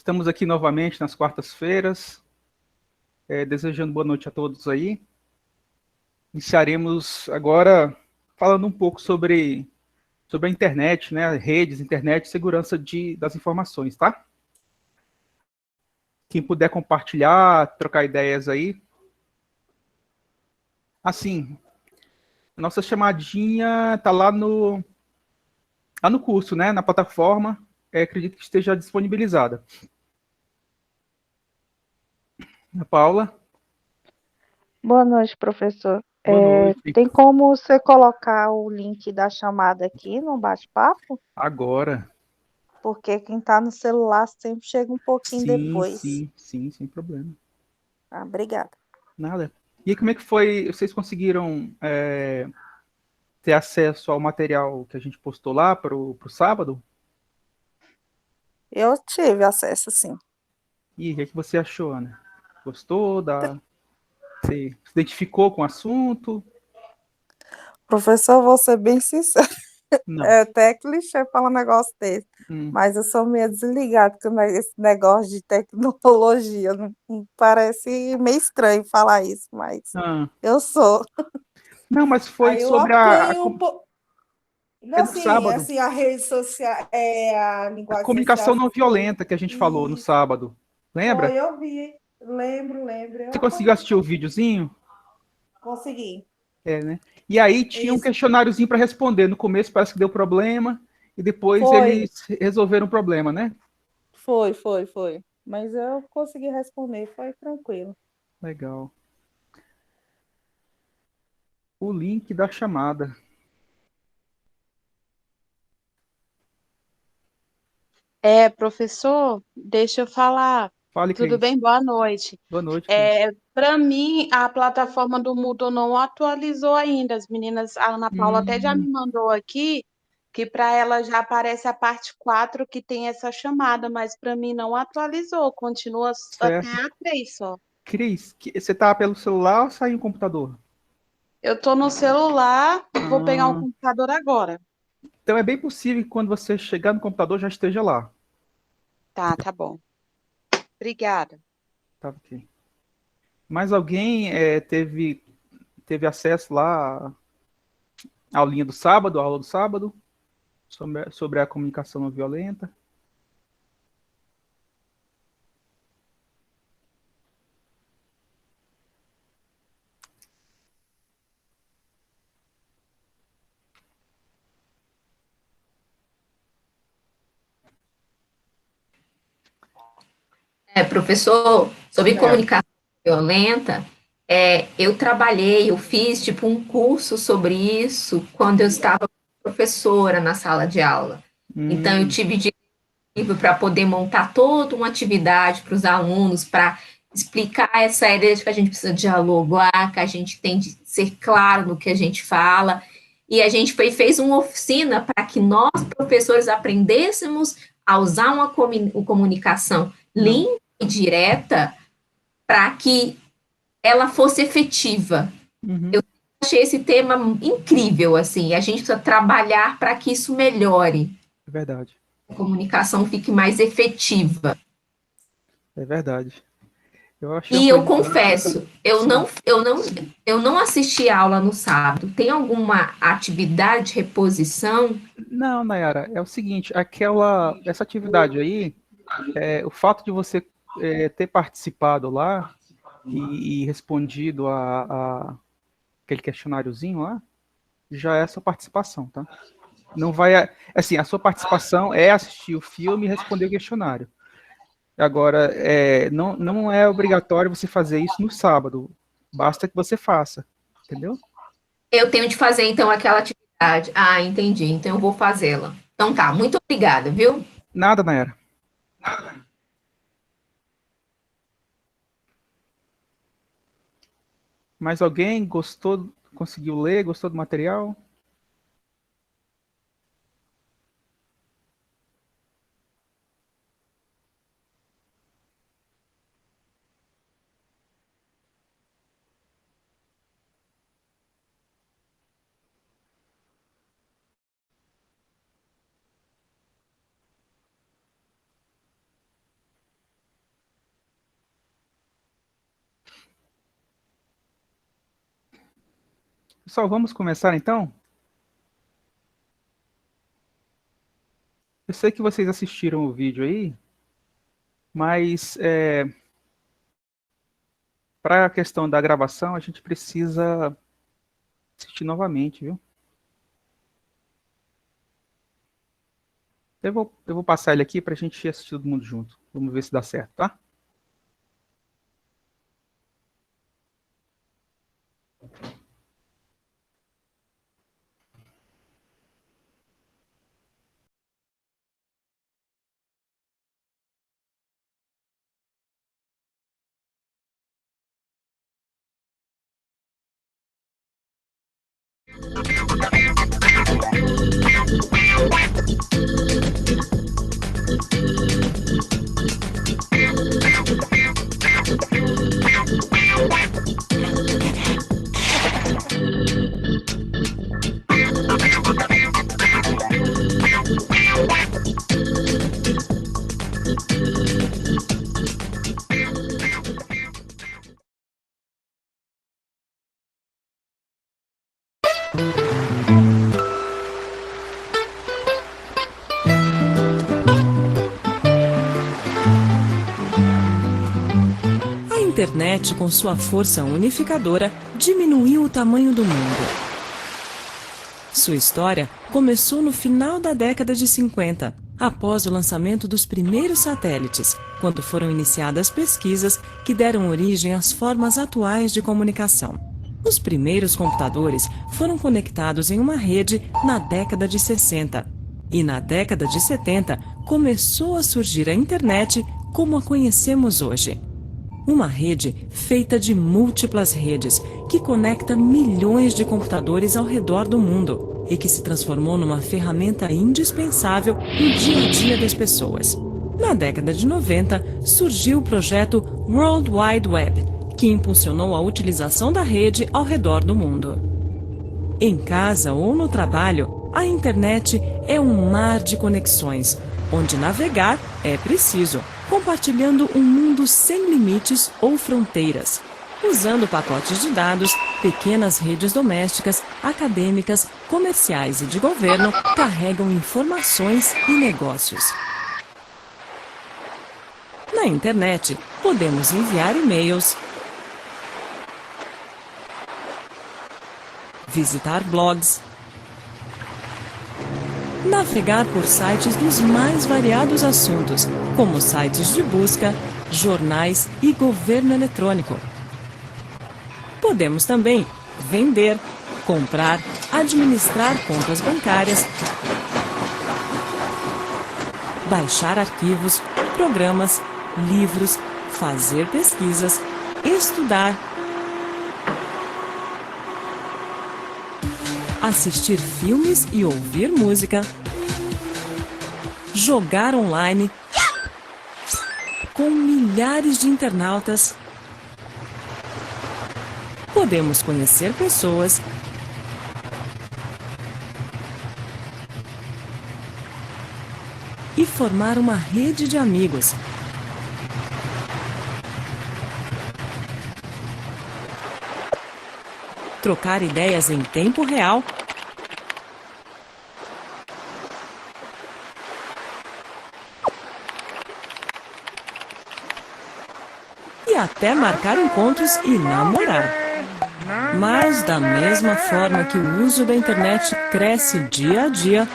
Estamos aqui novamente nas quartas-feiras, desejando boa noite a todos aí. Iniciaremos agora falando um pouco sobre a internet, né, redes, internet, segurança das informações, tá? Quem puder compartilhar, trocar ideias aí. Assim, nossa chamadinha tá lá no curso, né, na plataforma, acredito que esteja disponibilizada. A Paula, Boa noite, professor. boa noite. Tem como você colocar o link da chamada aqui no bate-papo? Agora, Porque quem está no celular sempre chega um pouquinho sim, depois. sim, sim, sem problema. Ah, obrigada. Nada. E aí, como é que foi? Vocês conseguiram ter acesso ao material que a gente postou lá pro sábado? Eu tive acesso, sim. E o que é que você achou, Ana? Gostou Você se identificou com o assunto? Professor, vou ser bem sincero. Não. É até clichê falar um negócio desse. Hum. Mas eu sou meio desligada com esse negócio de tecnologia. Não parece meio estranho falar isso, mas Ah. eu sou. Não, mas foi Aí eu sobre apanho um pouco. no sábado. Assim, a rede social, a A linguagem social, comunicação não essas coisas. violenta que a gente falou no Isso. sábado. Lembra? Foi, eu vi. Lembro. Você Eu conseguiu apanhei um assistir o pouquinho. videozinho? Consegui. Né? E aí tinha um Isso. questionáriozinho para responder. No começo parece que deu problema, e depois Foi, eles resolveram o problema, né? foi. Mas eu consegui responder, foi tranquilo. Legal. O link da chamada. Professor, deixa eu falar. Fale, Tudo Cris. bem? Boa noite. Boa noite, Cris. Para mim, a plataforma do Moodle não atualizou ainda. As meninas, a Ana Paula até já me Hum, mandou aqui que para ela já aparece a parte 4 que tem essa chamada, mas para mim não atualizou, continua até certo. a 3 só. Cris, você tá pelo celular ou saiu um computador? Eu estou no celular, vou pegar um Ah, computador agora. então é bem possível que quando você chegar no computador já esteja lá. Tá bom. Obrigada. Tá, ok. Mais alguém teve acesso lá à aulinha do sábado, à aula do sábado, sobre a comunicação não violenta? Professor, sobre Sim, Nayara. comunicação violenta, eu fiz tipo um curso sobre isso quando eu estava professora na sala de aula. Então, eu Hum, tive livro para poder montar toda uma atividade para os alunos, para explicar essa ideia de que a gente precisa dialogar, que a gente tem de ser claro no que a gente fala. E a gente fez uma oficina para que nós, professores, aprendêssemos a usar uma comunicação não. limpa e direta para que ela fosse efetiva. Uhum, Achei esse tema incrível, assim, a gente precisa trabalhar para que isso melhore, é verdade. a comunicação fique mais efetiva. É verdade. Eu achei uma E eu coisa boa. confesso, Sim. eu não assisti a aula no sábado. Tem alguma atividade de reposição? Não, Nayara, é o seguinte, essa atividade aí, o fato de você ter participado lá e respondido aquele questionáriozinho lá, já é a sua participação, tá? Não vai, assim, a sua participação é assistir o filme e responder o questionário. Agora, não é obrigatório você fazer isso no sábado, basta que você faça, entendeu? Eu tenho de fazer então aquela atividade. Ah, entendi. Então eu vou fazê-la. Então tá, muito obrigada, viu? Nada, Nayara. Mais alguém gostou, conseguiu ler, gostou do material? Pessoal, vamos começar então? Eu sei que vocês assistiram o vídeo aí, mas para a questão da gravação, a gente precisa assistir novamente, viu? Eu vou passar ele aqui para a gente assistir todo mundo junto. Vamos ver se dá certo, tá? A internet, com sua força unificadora, diminuiu o tamanho do mundo. Sua história começou no final da década de 50, após o lançamento dos primeiros satélites, quando foram iniciadas pesquisas que deram origem às formas atuais de comunicação. Os primeiros computadores foram conectados em uma rede na década de 60. E na década de 70 começou a surgir a internet como a conhecemos hoje. Uma rede feita de múltiplas redes que conecta milhões de computadores ao redor do mundo e que se transformou numa ferramenta indispensável no dia a dia das pessoas. Na década de 90, surgiu o projeto World Wide Web, que impulsionou a utilização da rede ao redor do mundo. Em casa ou no trabalho, a internet é um mar de conexões, onde navegar é preciso, compartilhando um mundo sem limites ou fronteiras. Usando pacotes de dados, pequenas redes domésticas, acadêmicas, comerciais e de governo carregam informações e negócios. Na internet, podemos enviar e-mails, visitar blogs, navegar por sites dos mais variados assuntos, como sites de busca, jornais e governo eletrônico. Podemos também vender, comprar, administrar contas bancárias, baixar arquivos, programas, livros, fazer pesquisas, estudar, assistir filmes e ouvir música, jogar online com milhares de internautas. Podemos conhecer pessoas e formar uma rede de amigos. Trocar ideias em tempo real e até marcar encontros e namorar. Mas, da mesma forma que o uso da internet cresce dia a dia,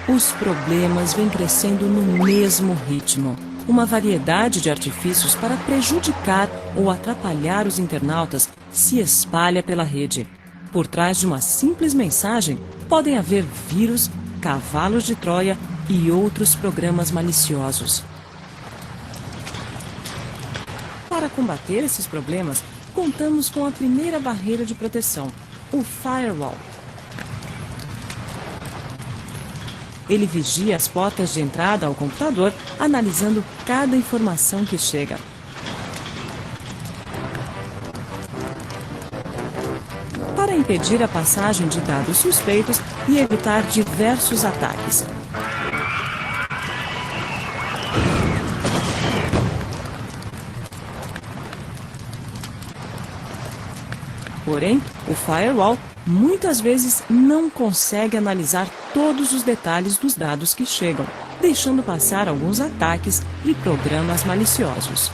os problemas vêm crescendo no mesmo ritmo. Uma variedade de artifícios para prejudicar ou atrapalhar os internautas se espalha pela rede. Por trás de uma simples mensagem, podem haver vírus, cavalos de Troia e outros programas maliciosos. Para combater esses problemas, contamos com a primeira barreira de proteção, o firewall. Ele vigia as portas de entrada ao computador, analisando cada informação que chega. Para impedir a passagem de dados suspeitos e evitar diversos ataques. Porém, o firewall muitas vezes não consegue analisar todos os detalhes dos dados que chegam, deixando passar alguns ataques e programas maliciosos.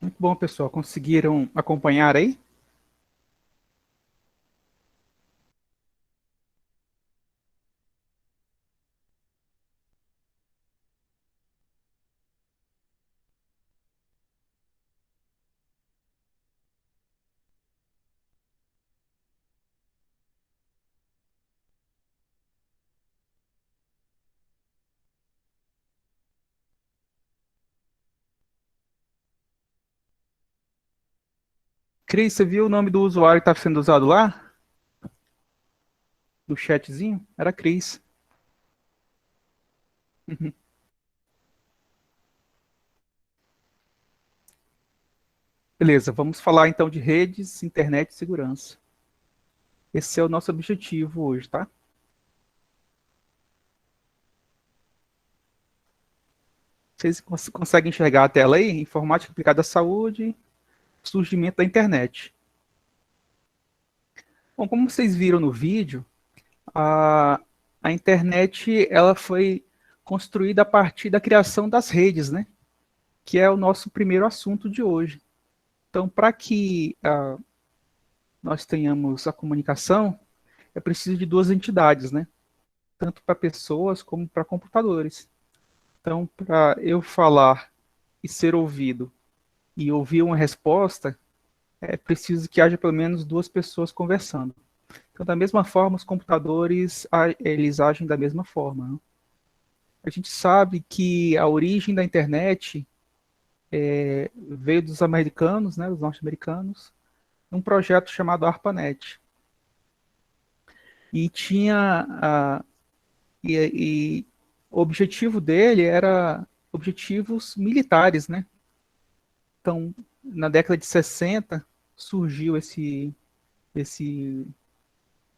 Muito bom, pessoal. Conseguiram acompanhar aí? Cris, você viu o nome do usuário que estava sendo usado lá? Do chatzinho? Era Cris. Uhum. Beleza, vamos falar então de redes, internet e segurança. Esse é o nosso objetivo hoje, tá? Vocês conseguem enxergar a tela aí? Informática aplicada à saúde, surgimento da internet. Bom, como vocês viram no vídeo, a internet ela foi construída a partir da criação das redes, né? Que é o nosso primeiro assunto de hoje. Então, para que nós tenhamos a comunicação, é preciso de duas entidades, né? Tanto para pessoas como para computadores. Então, para eu falar e ser ouvido e ouvir uma resposta, é preciso que haja pelo menos duas pessoas conversando. Então, da mesma forma, os computadores, eles agem da mesma forma, né? A gente sabe que a origem da internet veio dos americanos, né, dos norte-americanos, um projeto chamado ARPANET. E tinha e o objetivo dele era objetivos militares, né? Então, na década de 60 surgiu esse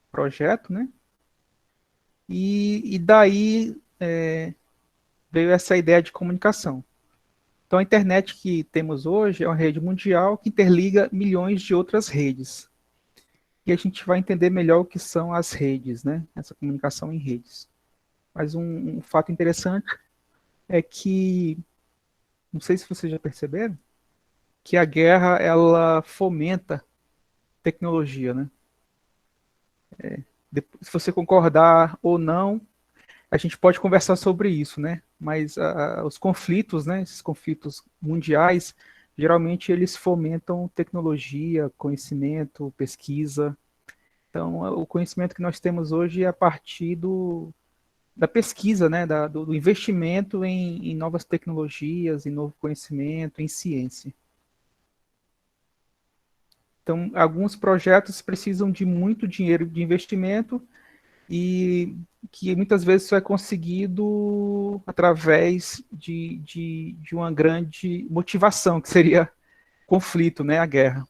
projeto, né? E daí veio essa ideia de comunicação. Então, a internet que temos hoje é uma rede mundial que interliga milhões de outras redes. E a gente vai entender melhor o que são as redes, né? Essa comunicação em redes. Mas um fato interessante é que, não sei se vocês já perceberam, que a guerra, ela fomenta tecnologia, né? Se você concordar ou não, a gente pode conversar sobre isso, né? Mas os conflitos, né? Esses conflitos mundiais, geralmente eles fomentam tecnologia, conhecimento, pesquisa. Então, o conhecimento que nós temos hoje é a partir da pesquisa, né? Do investimento em novas tecnologias, em novo conhecimento, em ciência. Então, alguns projetos precisam de muito dinheiro de investimento e que muitas vezes isso é conseguido através de uma grande motivação, que seria conflito, né, a guerra.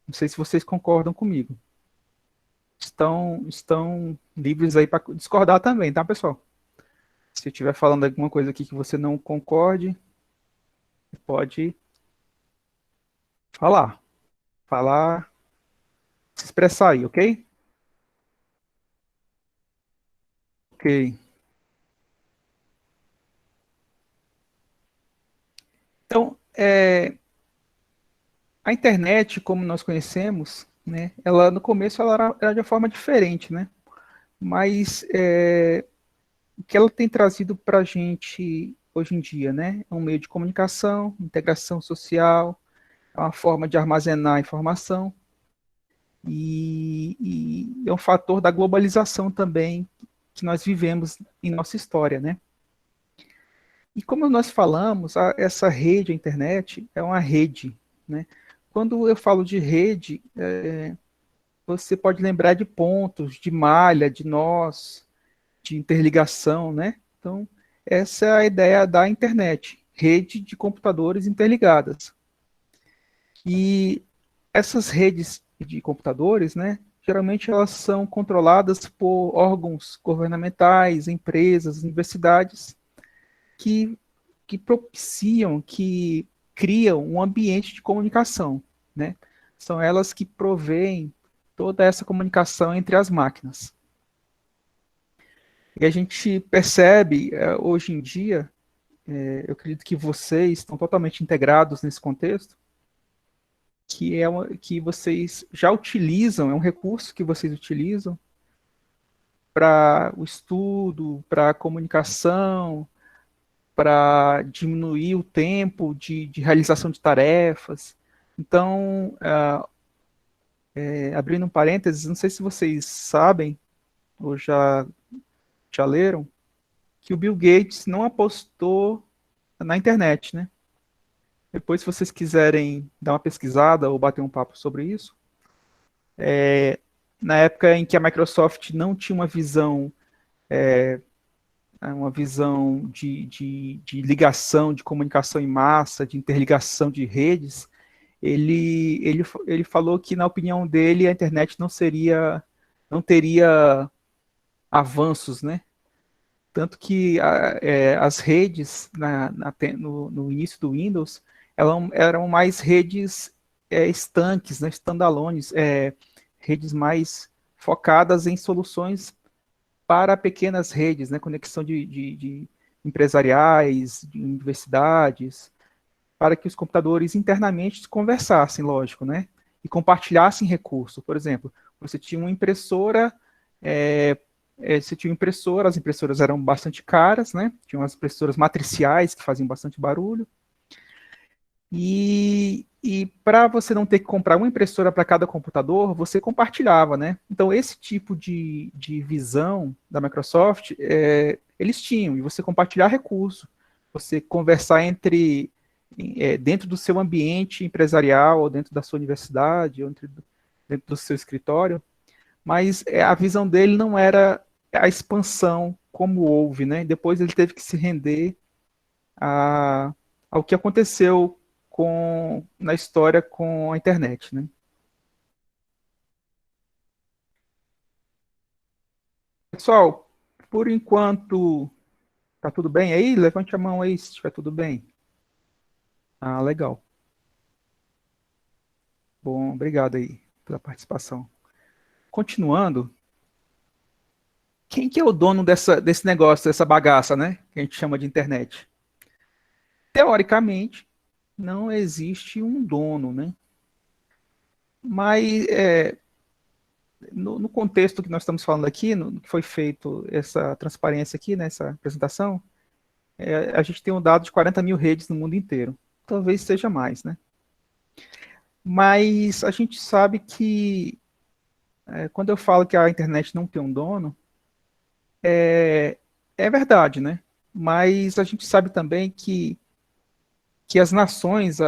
Não sei se vocês concordam comigo. Estão livres aí para discordar também, tá, pessoal? Se eu estiver falando alguma coisa aqui que você não concorde, pode falar, se expressar aí, ok? Ok. Então, a internet, como nós conhecemos, né, ela no começo ela era de uma forma diferente, né? Mas o que ela tem trazido para a gente hoje em dia, né? É um meio de comunicação, integração social, é uma forma de armazenar informação e é um fator da globalização também que nós vivemos em nossa história, né? E como nós falamos, essa rede, a internet, é uma rede, né? Quando eu falo de rede, você pode lembrar de pontos, de malha, de nós, de interligação, né? Então, essa é a ideia da internet, rede de computadores interligadas. E essas redes de computadores, né, geralmente elas são controladas por órgãos governamentais, empresas, universidades, que, que propiciam, que criam um ambiente de comunicação, né? São elas que provêm toda essa comunicação entre as máquinas. E a gente percebe, hoje em dia, eu acredito que vocês estão totalmente integrados nesse contexto, que vocês já utilizam, é um recurso que vocês utilizam para o estudo, para a comunicação, para diminuir o tempo de realização de tarefas. Então, abrindo um parênteses, não sei se vocês sabem, ou já leram, que o Bill Gates não apostou na internet, né? Depois, se vocês quiserem dar uma pesquisada ou bater um papo sobre isso, na época em que a Microsoft não tinha uma visão de ligação, de comunicação em massa, de interligação de redes, ele falou que, na opinião dele, a internet não teria avanços, né? Tanto que as redes no início do Windows eram mais redes estanques, né, standalones, redes mais focadas em soluções para pequenas redes, né, conexão de empresariais, de universidades, para que os computadores internamente conversassem, lógico, né, e compartilhassem recursos. Por exemplo, você tinha uma impressora, as impressoras eram bastante caras, né, tinham as impressoras matriciais que faziam bastante barulho, e para você não ter que comprar uma impressora para cada computador, você compartilhava, né? Então, esse tipo de visão da Microsoft, eles tinham, e você compartilhar recurso, você conversar dentro do seu ambiente empresarial, ou dentro da sua universidade, ou dentro do seu escritório, mas a visão dele não era a expansão como houve, né? Depois ele teve que se render ao que aconteceu na história com a internet, né? Pessoal, por enquanto, tá tudo bem aí? Levante a mão aí se estiver tudo bem. Ah, legal. Bom, obrigado aí pela participação. Continuando, quem que é o dono desse negócio, dessa bagaça, né? Que a gente chama de internet? Teoricamente, não existe um dono, né? Mas no contexto que nós estamos falando aqui, que foi feito essa transparência aqui, nessa apresentação, a gente tem um dado de 40 mil redes no mundo inteiro. Talvez seja mais, né? Mas a gente sabe que, quando eu falo que a internet não tem um dono, é verdade, né? Mas a gente sabe também que as nações,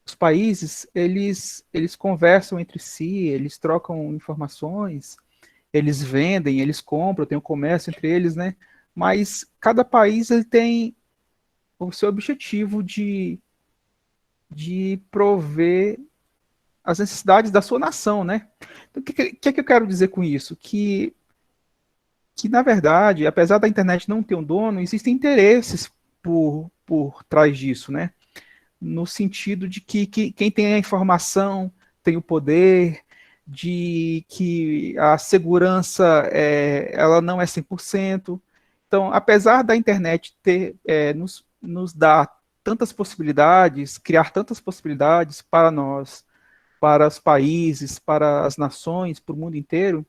os países, eles conversam entre si, eles trocam informações, eles vendem, eles compram, tem um comércio entre eles, né? Mas cada país ele tem o seu objetivo de prover as necessidades da sua nação, né? Então, o que é que eu quero dizer com isso? Que na verdade, apesar da internet não ter um dono, existem interesses por trás disso, né? No sentido de que quem tem a informação tem o poder, de que a segurança ela não é 100%. Então, apesar da internet nos dar tantas possibilidades, criar tantas possibilidades para nós, para os países, para as nações, para o mundo inteiro,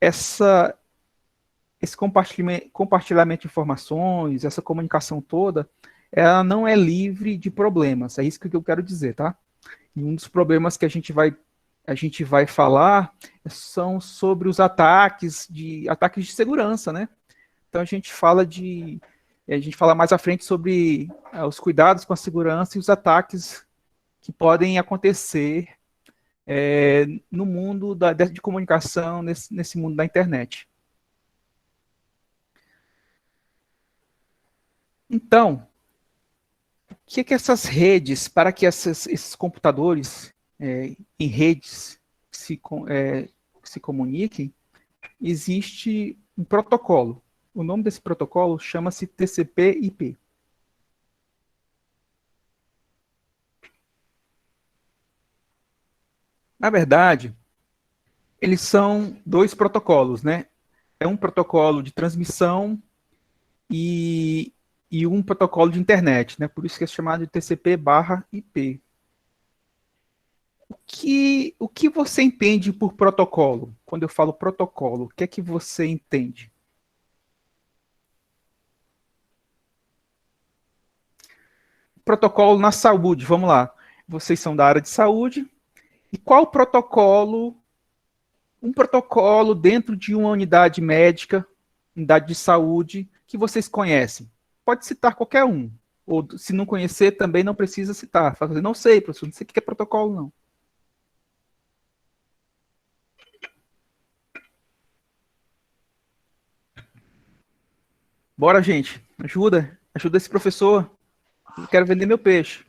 esse compartilhamento de informações, essa comunicação toda, ela não é livre de problemas. É isso que eu quero dizer, tá? E um dos problemas que a gente vai falar são sobre os ataques de segurança, né? Então a gente fala de E a gente fala mais à frente sobre os cuidados com a segurança e os ataques que podem acontecer no mundo de comunicação, nesse mundo da internet. Então, o que essas redes, para que esses computadores em redes se comuniquem, existe um protocolo. O nome desse protocolo chama-se TCP/IP. Na verdade, eles são dois protocolos, né? É um protocolo de transmissão e um protocolo de internet, né? Por isso que é chamado de TCP/IP. O que você entende por protocolo? Quando eu falo protocolo, o que é que você entende? Protocolo na saúde, vamos lá. Vocês são da área de saúde. E qual protocolo, um protocolo dentro de uma unidade médica, unidade de saúde, que vocês conhecem? Pode citar qualquer um. Ou se não conhecer, também não precisa citar. Fala assim, não sei, professor, não sei o que é protocolo, não. Bora, gente. Ajuda. Ajuda esse professor. Eu quero vender meu peixe.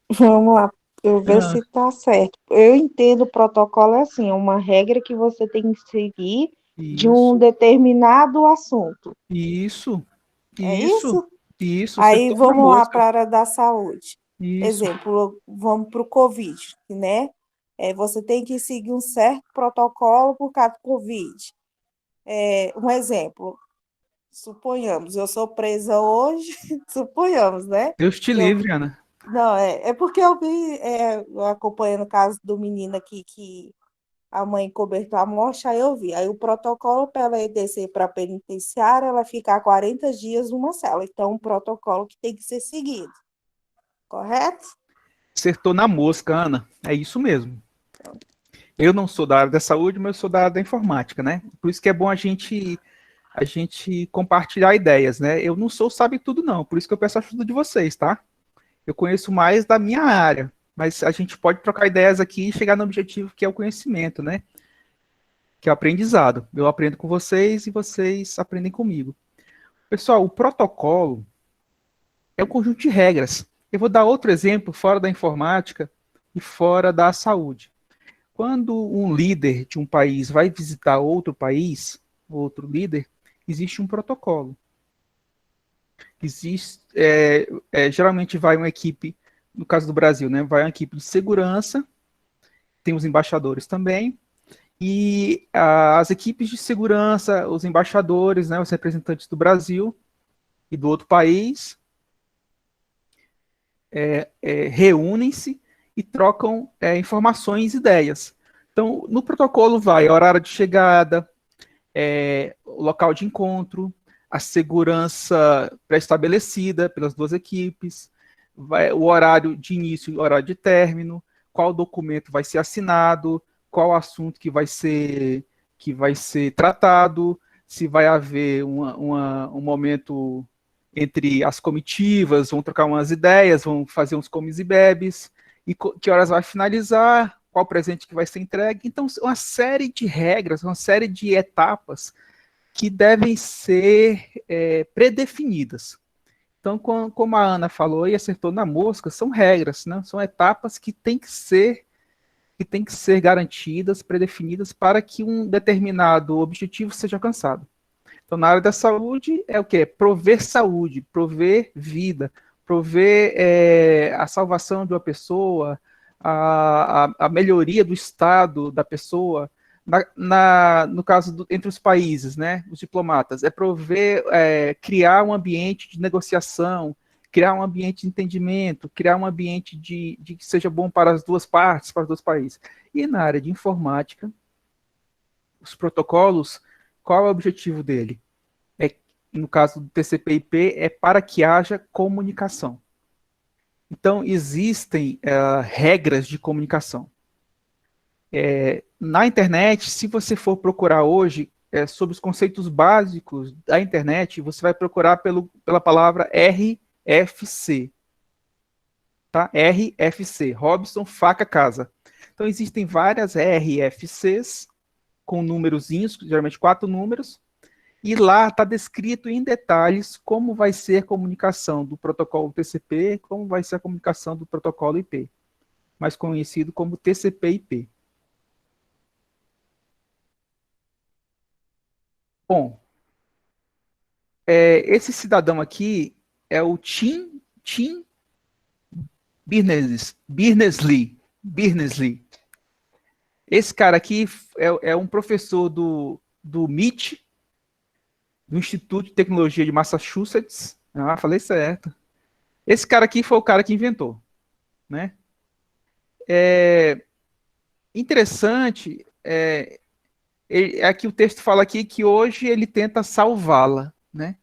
Vamos lá, eu ver Ah, se está certo. Eu entendo o protocolo assim, é uma regra que você tem que seguir de um isso, determinado assunto. isso, É isso, isso? isso. Aí Acertou na vamos lá mosca. para a área da saúde. Isso, Exemplo, vamos para o Covid, né? Você tem que seguir um certo protocolo por causa do Covid. Um exemplo, suponhamos, eu sou presa hoje, suponhamos, né? Deus te Eu, livre, Ana. não, é porque eu vi, eu acompanhando o caso do menino aqui que a mãe cobertou a morte, aí eu vi. Aí o protocolo para ela descer para a penitenciária, ela ficar 40 dias numa cela. Então, um protocolo que tem que ser seguido, correto? Acertou na mosca, Ana. É isso mesmo. Eu não sou da área da saúde, mas eu sou da área da informática, né? Por isso que é bom a gente compartilhar ideias, né? Eu não sou sabe tudo, não. Por isso que eu peço a ajuda de vocês, tá? Eu conheço mais da minha área, mas a gente pode trocar ideias aqui e chegar no objetivo que é o conhecimento, né? Que é o aprendizado. Eu aprendo com vocês e vocês aprendem comigo. Pessoal, o protocolo é um conjunto de regras. Eu vou dar outro exemplo fora da informática e fora da saúde. Quando um líder de um país vai visitar outro país, outro líder, existe um protocolo. Existe, geralmente vai uma equipe, no caso do Brasil, né, vai uma equipe de segurança, tem os embaixadores também, e as equipes de segurança, os embaixadores, né, os representantes do Brasil e do outro país, reúnem-se e trocam informações e ideias. Então, no protocolo vai a horário de chegada, o local de encontro, a segurança pré-estabelecida pelas duas equipes, o horário de início e o horário de término, qual documento vai ser assinado, qual assunto que vai ser tratado, se vai haver um momento entre as comitivas, vão trocar umas ideias, vão fazer uns comes e bebes, e que horas vai finalizar, qual presente que vai ser entregue. Então, uma série de regras, uma série de etapas que devem ser predefinidas. Então, como a Ana falou e acertou na mosca, são regras, né? São etapas que têm que ser garantidas, predefinidas para que um determinado objetivo seja alcançado. Então, na área da saúde, é o quê? Prover saúde, prover vida, prover a salvação de uma pessoa, a melhoria do estado da pessoa. No caso, entre os países, né, os diplomatas, prover, criar um ambiente de negociação, criar um ambiente de entendimento, criar um ambiente de que seja bom para as duas partes, para os dois países. E na área de informática, os protocolos, qual é o objetivo dele? No caso do TCP/IP, é para que haja comunicação. Então, existem regras de comunicação. Na internet, se você for procurar hoje, sobre os conceitos básicos da internet, você vai procurar pela palavra RFC. Tá? RFC, Robson Faca Casa. Então, existem várias RFCs com númerozinhos, geralmente 4 números, e lá está descrito em detalhes como vai ser a comunicação do protocolo TCP, como vai ser a comunicação do protocolo IP, mais conhecido como TCP/IP. Bom, esse cidadão aqui é o Tim Berners-Lee. Esse cara aqui é um professor do MIT, do Instituto de Tecnologia de Massachusetts. Ah, falei certo. Esse cara aqui foi o cara que inventou, né? Interessante, aqui o texto fala aqui que hoje ele tenta salvá-la, né?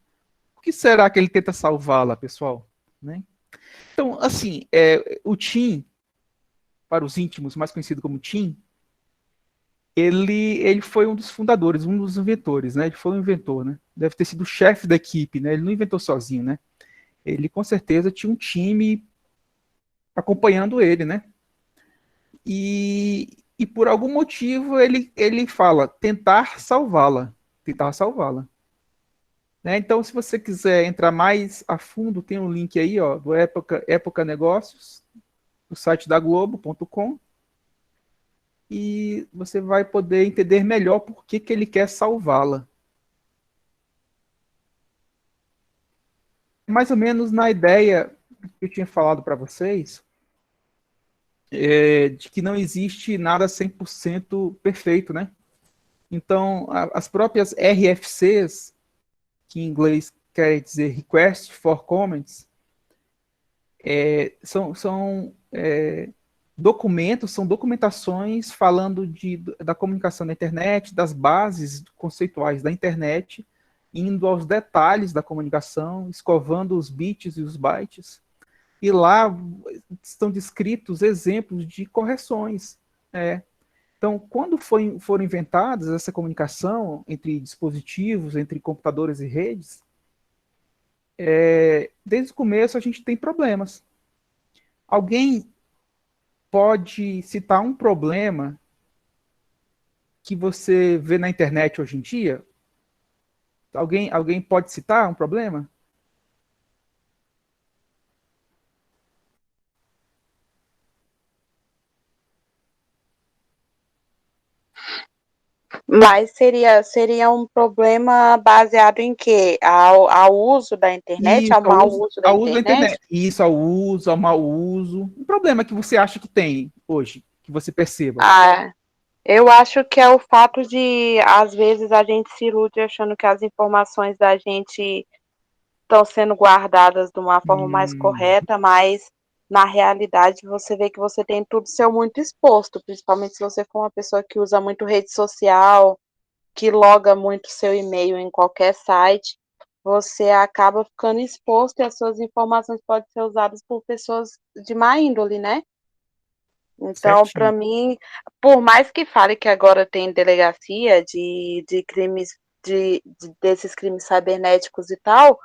O que será que ele tenta salvá-la, pessoal? Né? Então, assim, o Tim, para os íntimos, mais conhecido como Tim, ele foi um dos fundadores, um dos inventores, né? Ele foi um inventor, né? Deve ter sido o chefe da equipe, né? Ele não inventou sozinho, né? Ele com certeza tinha um time acompanhando ele, né? E por algum motivo ele fala tentar salvá-la, né? Então, se você quiser entrar mais a fundo, tem um link aí, ó, do Época Negócios, do site da Globo.com, e você vai poder entender melhor por que ele quer salvá-la. Mais ou menos na ideia que eu tinha falado para vocês, de que não existe nada 100% perfeito, né? Então, as próprias RFCs, que em inglês quer dizer Request for Comments, são documentos, são documentações falando da comunicação na internet, das bases conceituais da internet, indo aos detalhes da comunicação, escovando os bits e os bytes. E lá estão descritos exemplos de correções. Então, quando foram inventadas essa comunicação entre dispositivos, entre computadores e redes, desde o começo a gente tem problemas. Alguém pode citar um problema que você vê na internet hoje em dia? Alguém pode citar um problema? Mas seria um problema baseado em quê? Ao uso da internet, Isso, ao mau uso da ao uso da internet? internet. Isso, ao mau uso. Um problema que você acha que tem hoje, que você perceba. Eu acho que é o fato de, às vezes, a gente se ilude achando que as informações da gente estão sendo guardadas de uma forma mais correta, mas na realidade você vê que você tem tudo seu muito exposto, principalmente se você for uma pessoa que usa muito rede social, que loga muito seu e-mail em qualquer site, você acaba ficando exposto e as suas informações podem ser usadas por pessoas de má índole, né? Então, para Certinho. mim, por mais que fale que agora tem delegacia de crimes, desses crimes cibernéticos e tal,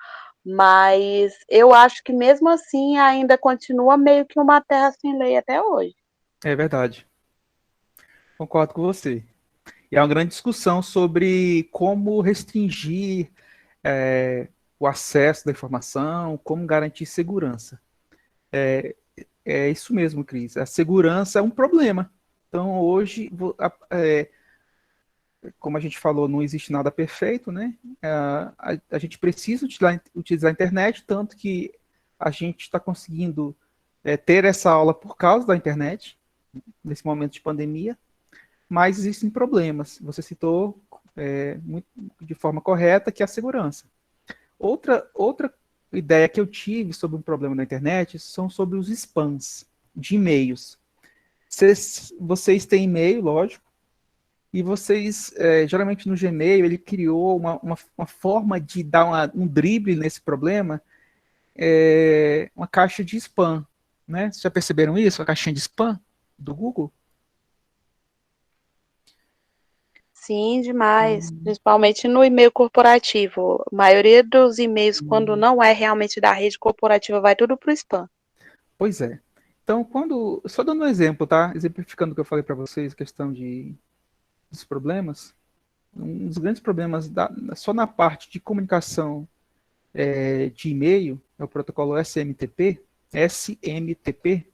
mas eu acho que mesmo assim ainda continua meio que uma terra sem lei até hoje. É verdade. Concordo com você. E há uma grande discussão sobre como restringir o acesso da informação, como garantir segurança. É isso mesmo, Cris. A segurança é um problema. Então, hoje, como a gente falou, não existe nada perfeito, né? A gente precisa utilizar a internet, tanto que a gente está conseguindo ter essa aula por causa da internet, nesse momento de pandemia, mas existem problemas. Você citou de forma correta que é a segurança. Outra ideia que eu tive sobre um problema na internet são sobre os spams de e-mails. Vocês têm e-mail, lógico, e vocês, geralmente no Gmail, ele criou uma forma de dar um drible nesse problema, uma caixa de spam, né? Vocês já perceberam isso? A caixinha de spam do Google? Sim, demais. Principalmente no e-mail corporativo. A maioria dos e-mails, quando não é realmente da rede corporativa, vai tudo pro spam. Pois é. Então, só dando um exemplo, tá? Exemplificando o que eu falei para vocês, questão dos problemas. Um dos grandes problemas só na parte de comunicação de e-mail é o protocolo SMTP. SMTP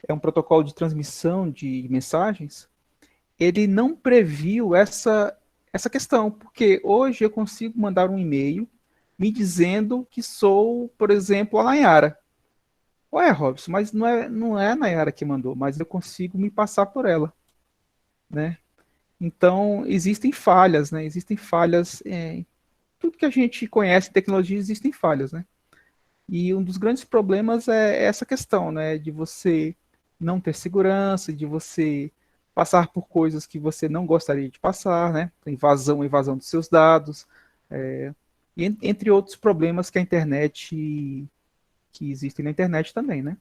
é um protocolo de transmissão de mensagens. Ele não previu essa questão, porque hoje eu consigo mandar um e-mail me dizendo que sou, por exemplo, a Nayara. Ué, Robson, mas não é a Nayara que mandou, mas eu consigo me passar por ela, né? Então, existem falhas, né? Existem falhas em tudo que a gente conhece em tecnologia, existem falhas, né? E um dos grandes problemas é essa questão, né? De você não ter segurança, de você passar por coisas que você não gostaria de passar, né? Evasão dos seus dados, entre outros problemas que existem na internet também, né?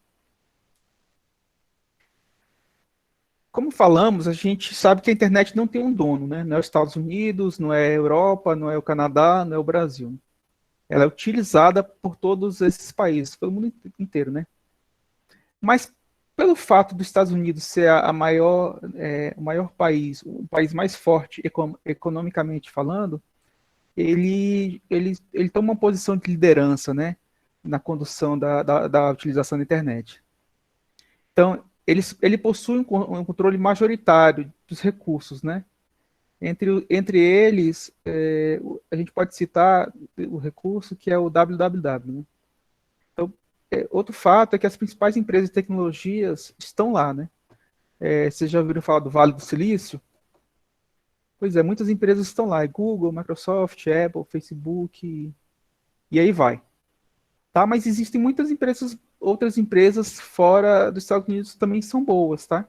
Como falamos, a gente sabe que a internet não tem um dono, né? Não é os Estados Unidos, não é a Europa, não é o Canadá, não é o Brasil. Ela é utilizada por todos esses países, pelo mundo inteiro, né? Mas pelo fato dos Estados Unidos ser o maior país, o país mais forte economicamente falando, ele toma uma posição de liderança, né? Na condução da utilização da internet. Então, ele possui um controle majoritário dos recursos, né? Entre eles, a gente pode citar o recurso que é o www. Né? Então, outro fato é que as principais empresas de tecnologias estão lá, né? Vocês já ouviram falar do Vale do Silício? Pois é, muitas empresas estão lá, Google, Microsoft, Apple, Facebook, e aí vai. Tá? Mas existem muitas empresas, outras empresas fora dos Estados Unidos também são boas, tá?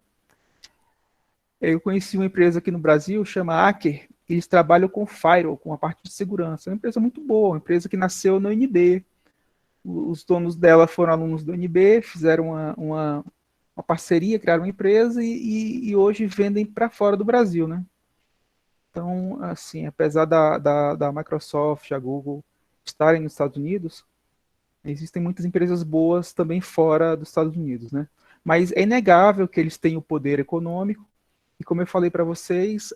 Eu conheci uma empresa aqui no Brasil, chama Aker, eles trabalham com Firewall, com a parte de segurança. É uma empresa muito boa, uma empresa que nasceu no UNB. Os donos dela foram alunos do UNB, fizeram uma parceria, criaram uma empresa e hoje vendem para fora do Brasil, né? Então, assim, apesar da Microsoft, a Google estarem nos Estados Unidos, existem muitas empresas boas também fora dos Estados Unidos, né? Mas é inegável que eles têm o poder econômico e, como eu falei para vocês,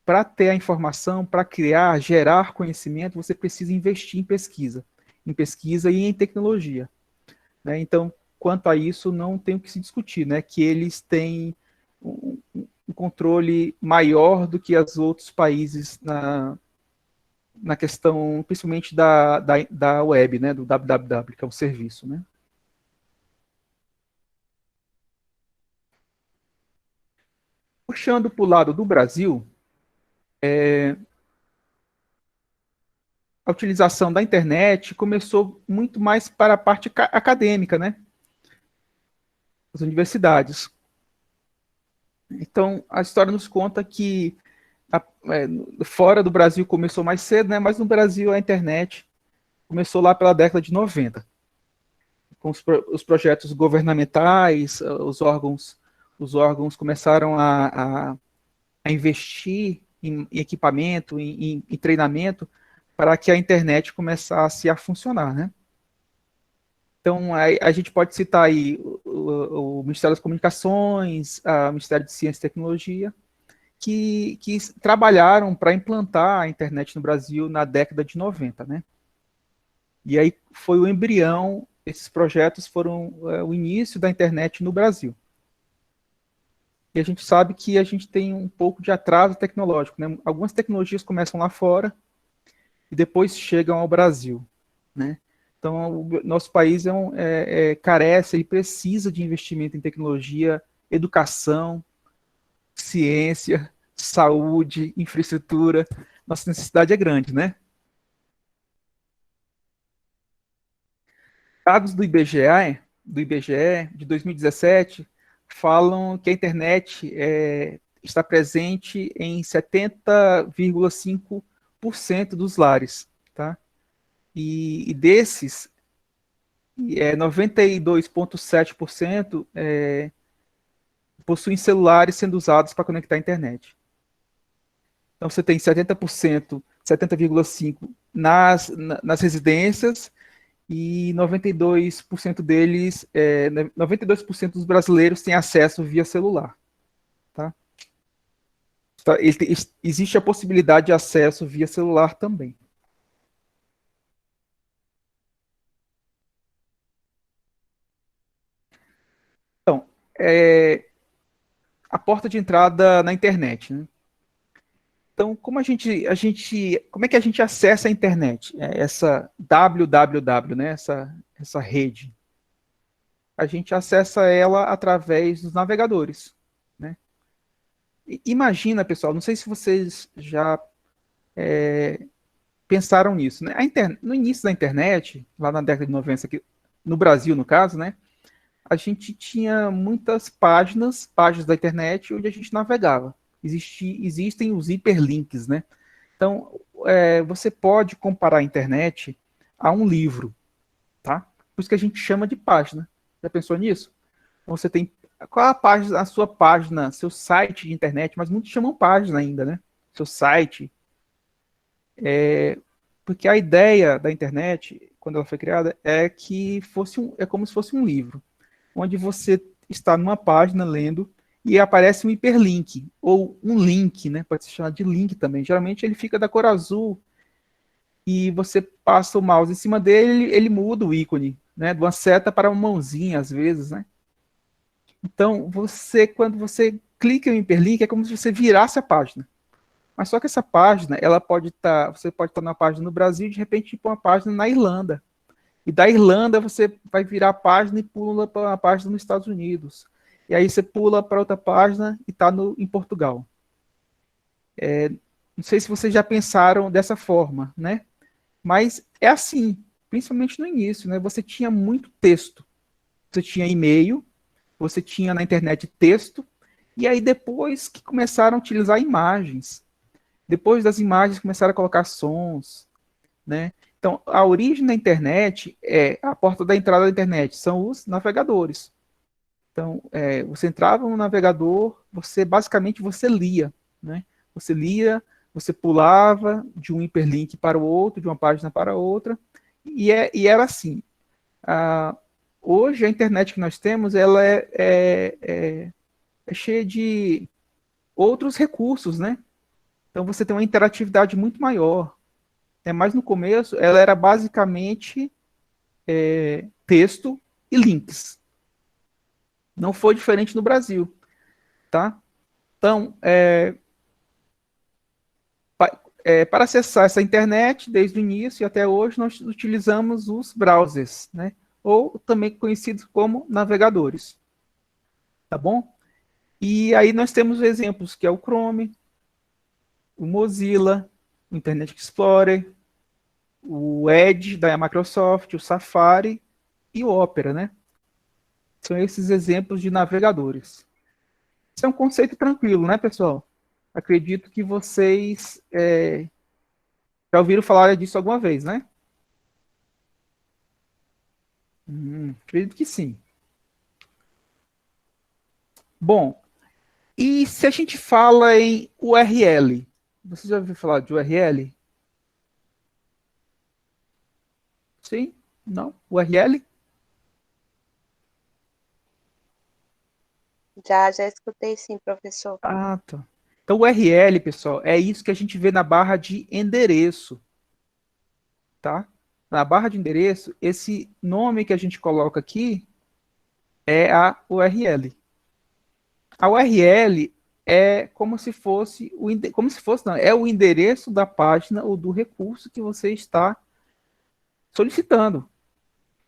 para ter a informação, para criar, gerar conhecimento, você precisa investir em pesquisa e em tecnologia, né? Então, quanto a isso, não tem o que se discutir, né? Que eles têm um controle maior do que os outros países na questão, principalmente da web, né? Do www, que é o serviço, né? Puxando para o lado do Brasil, a utilização da internet começou muito mais para a parte acadêmica, né? As universidades. Então, a história nos conta que fora do Brasil começou mais cedo, né? Mas no Brasil a internet começou lá pela década de 90, com os projetos governamentais, os órgãos começaram a investir em equipamento, em treinamento, para que a internet começasse a funcionar, né? Então, a gente pode citar aí o Ministério das Comunicações, o Ministério de Ciência e Tecnologia, que trabalharam para implantar a internet no Brasil na década de 90, né? E aí foi o embrião, esses projetos foram o início da internet no Brasil. E a gente sabe que a gente tem um pouco de atraso tecnológico, né? Algumas tecnologias começam lá fora e depois chegam ao Brasil, né? Então, o nosso país carece, ele precisa de investimento em tecnologia, educação, ciência, saúde, infraestrutura. Nossa necessidade é grande, né? Dados do IBGE de 2017 falam que a internet está presente em 70,5% dos lares, tá? E desses, 92,7% possuem celulares sendo usados para conectar a internet. Então você tem 70%, 70,5% nas residências e 92% deles, 92% dos brasileiros têm acesso via celular. Tá? Existe a possibilidade de acesso via celular também. Então, a porta de entrada na internet, né? Então, como como é que a gente acessa a internet? Essa www, né? Essa rede. A gente acessa ela através dos navegadores, né? Imagina, pessoal, não sei se vocês já pensaram nisso, né? No início da internet, lá na década de 90, aqui, no Brasil, no caso, né? A gente tinha muitas páginas da internet onde a gente navegava. Existem os hiperlinks, né? Então, você pode comparar a internet a um livro, tá? Por isso que a gente chama de página. Já pensou nisso? Então, você tem qual a sua página, seu site de internet, mas muitos chamam página ainda, né? Seu site. Porque a ideia da internet, quando ela foi criada, é como se fosse um livro, onde você está numa página lendo e aparece um hiperlink, ou um link, né? Pode ser chamado de link também. Geralmente ele fica da cor azul e você passa o mouse em cima dele, ele muda o ícone, né? De uma seta para uma mãozinha, às vezes, né? Então, quando você clica em hiperlink, é como se você virasse a página. Mas só que essa página, você pode estar na página no Brasil e de repente ir para uma página na Irlanda. E da Irlanda você vai virar a página e pula para uma página nos Estados Unidos. E aí você pula para outra página e está em Portugal. Não sei se vocês já pensaram dessa forma, né? Mas é assim, principalmente no início, né? Você tinha muito texto. Você tinha e-mail, você tinha na internet texto, e aí depois que começaram a utilizar imagens. Depois das imagens começaram a colocar sons, né? Então, a origem da internet, a porta da entrada da internet, são os navegadores. Então, você entrava no navegador, basicamente você lia, né? Você lia, você pulava de um hiperlink para o outro, de uma página para outra, e era assim. Hoje, a internet que nós temos, ela é cheia de outros recursos, né? Então, você tem uma interatividade muito maior. Mas no começo, ela era basicamente texto e links. Não foi diferente no Brasil, tá? Então, para acessar essa internet, desde o início e até hoje, nós utilizamos os browsers, né? Ou também conhecidos como navegadores, tá bom? E aí nós temos exemplos, que é o Chrome, o Mozilla, o Internet Explorer, o Edge da Microsoft, o Safari e o Opera, né? São esses exemplos de navegadores. Isso é um conceito tranquilo, né, pessoal? Acredito que vocês já ouviram falar disso alguma vez, né? Acredito que sim. Bom, e se a gente fala em URL? Você já ouviu falar de URL? Sim? Não? URL? Já escutei sim, professor. Ah, tá. Então, o URL, pessoal, é isso que a gente vê na barra de endereço, tá? Na barra de endereço, esse nome que a gente coloca aqui é a URL. A URL é como se fosse é o endereço da página ou do recurso que você está solicitando.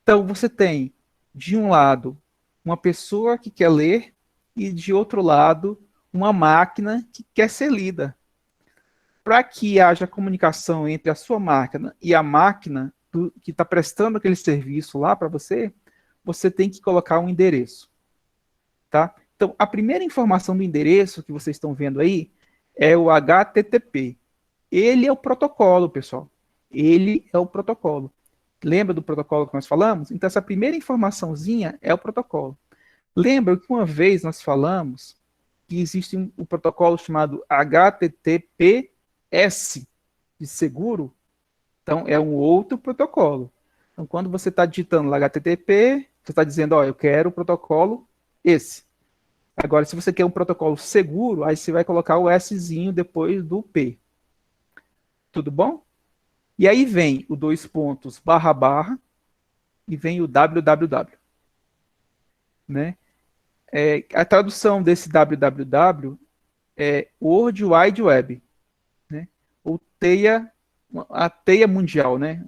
Então, você tem, de um lado, uma pessoa que quer ler e, de outro lado, uma máquina que quer ser lida. Para que haja comunicação entre a sua máquina e a máquina que está prestando aquele serviço lá para você, você tem que colocar um endereço. Tá? Então, a primeira informação do endereço que vocês estão vendo aí é o HTTP. Ele é o protocolo, pessoal. Ele é o protocolo. Lembra do protocolo que nós falamos? Então, essa primeira informaçãozinha é o protocolo. Lembra que uma vez nós falamos que existe um protocolo chamado HTTP S de seguro, então é um outro protocolo. Então, quando você está digitando lá HTTP, você está dizendo, ó, eu quero o protocolo esse. Agora, se você quer um protocolo seguro, aí você vai colocar o Szinho depois do P. Tudo bom? E aí vem o dois pontos barra barra e vem o www. Né? A tradução desse www é World Wide Web, né? Ou a teia mundial, né?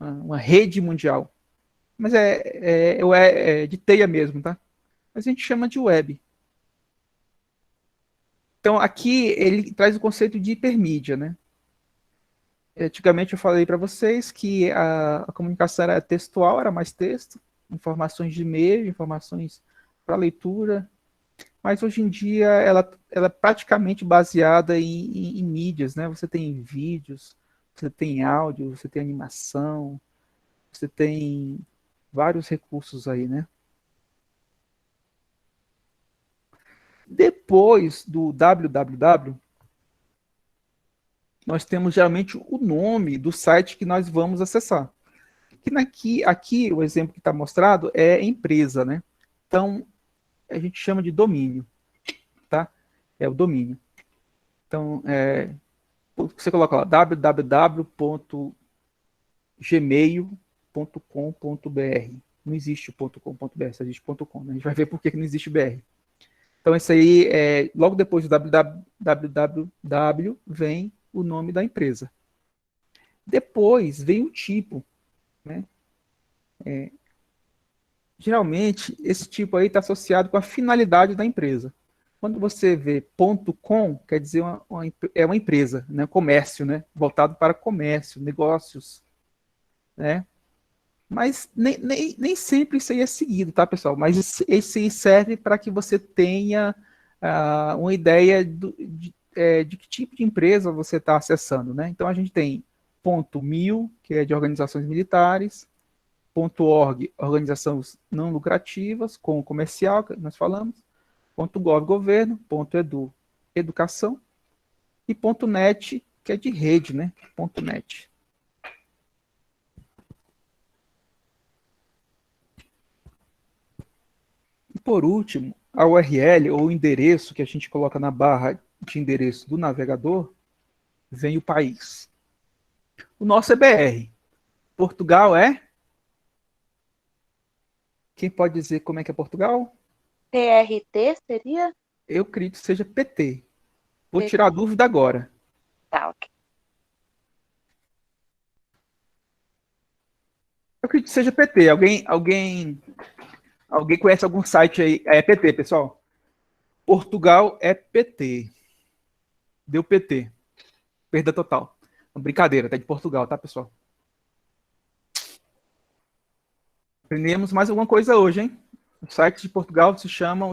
Uma rede mundial. Mas é de teia mesmo, tá? Mas a gente chama de web. Então, aqui ele traz o conceito de hipermídia, né? Antigamente eu falei para vocês que a comunicação era textual, era mais texto, informações de e-mail, informações para leitura, mas hoje em dia ela é praticamente baseada em mídias, né? Você tem vídeos, você tem áudio, você tem animação, você tem vários recursos aí, né? Depois do www, nós temos geralmente o nome do site que nós vamos acessar. Aqui o exemplo que está mostrado é empresa, né? Então, a gente chama de domínio, tá? É o domínio. Então, você coloca lá www.gmail.com.br. Não existe o .com.br, só existe .com, né? A gente vai ver por que não existe BR. Então, isso aí, logo depois do www vem o nome da empresa. Depois vem o tipo, né? Geralmente, esse tipo aí está associado com a finalidade da empresa. Quando você vê .com, quer dizer é uma empresa, né? Comércio, né? Voltado para comércio, negócios, né? Mas nem sempre isso aí é seguido, tá, pessoal? Mas esse aí serve para que você tenha uma ideia de que tipo de empresa você está acessando, né? Então, a gente tem .mil, que é de organizações militares, .org, organizações não lucrativas, com comercial, que nós falamos, .gov, governo, .edu, educação, e .net, que é de rede, né? .net. E por último, a URL, ou o endereço que a gente coloca na barra de endereço do navegador, vem o país. O nosso é BR. Portugal é? Quem pode dizer como é que é Portugal? TRT seria? Eu acredito que seja PT. Vou tirar a dúvida agora. Tá, ok. Eu acredito que seja PT. Alguém conhece algum site aí? É PT, pessoal. Portugal é PT. Deu PT. Perda total. Brincadeira, tá de Portugal, tá, pessoal? Aprendemos mais alguma coisa hoje, hein? O site de Portugal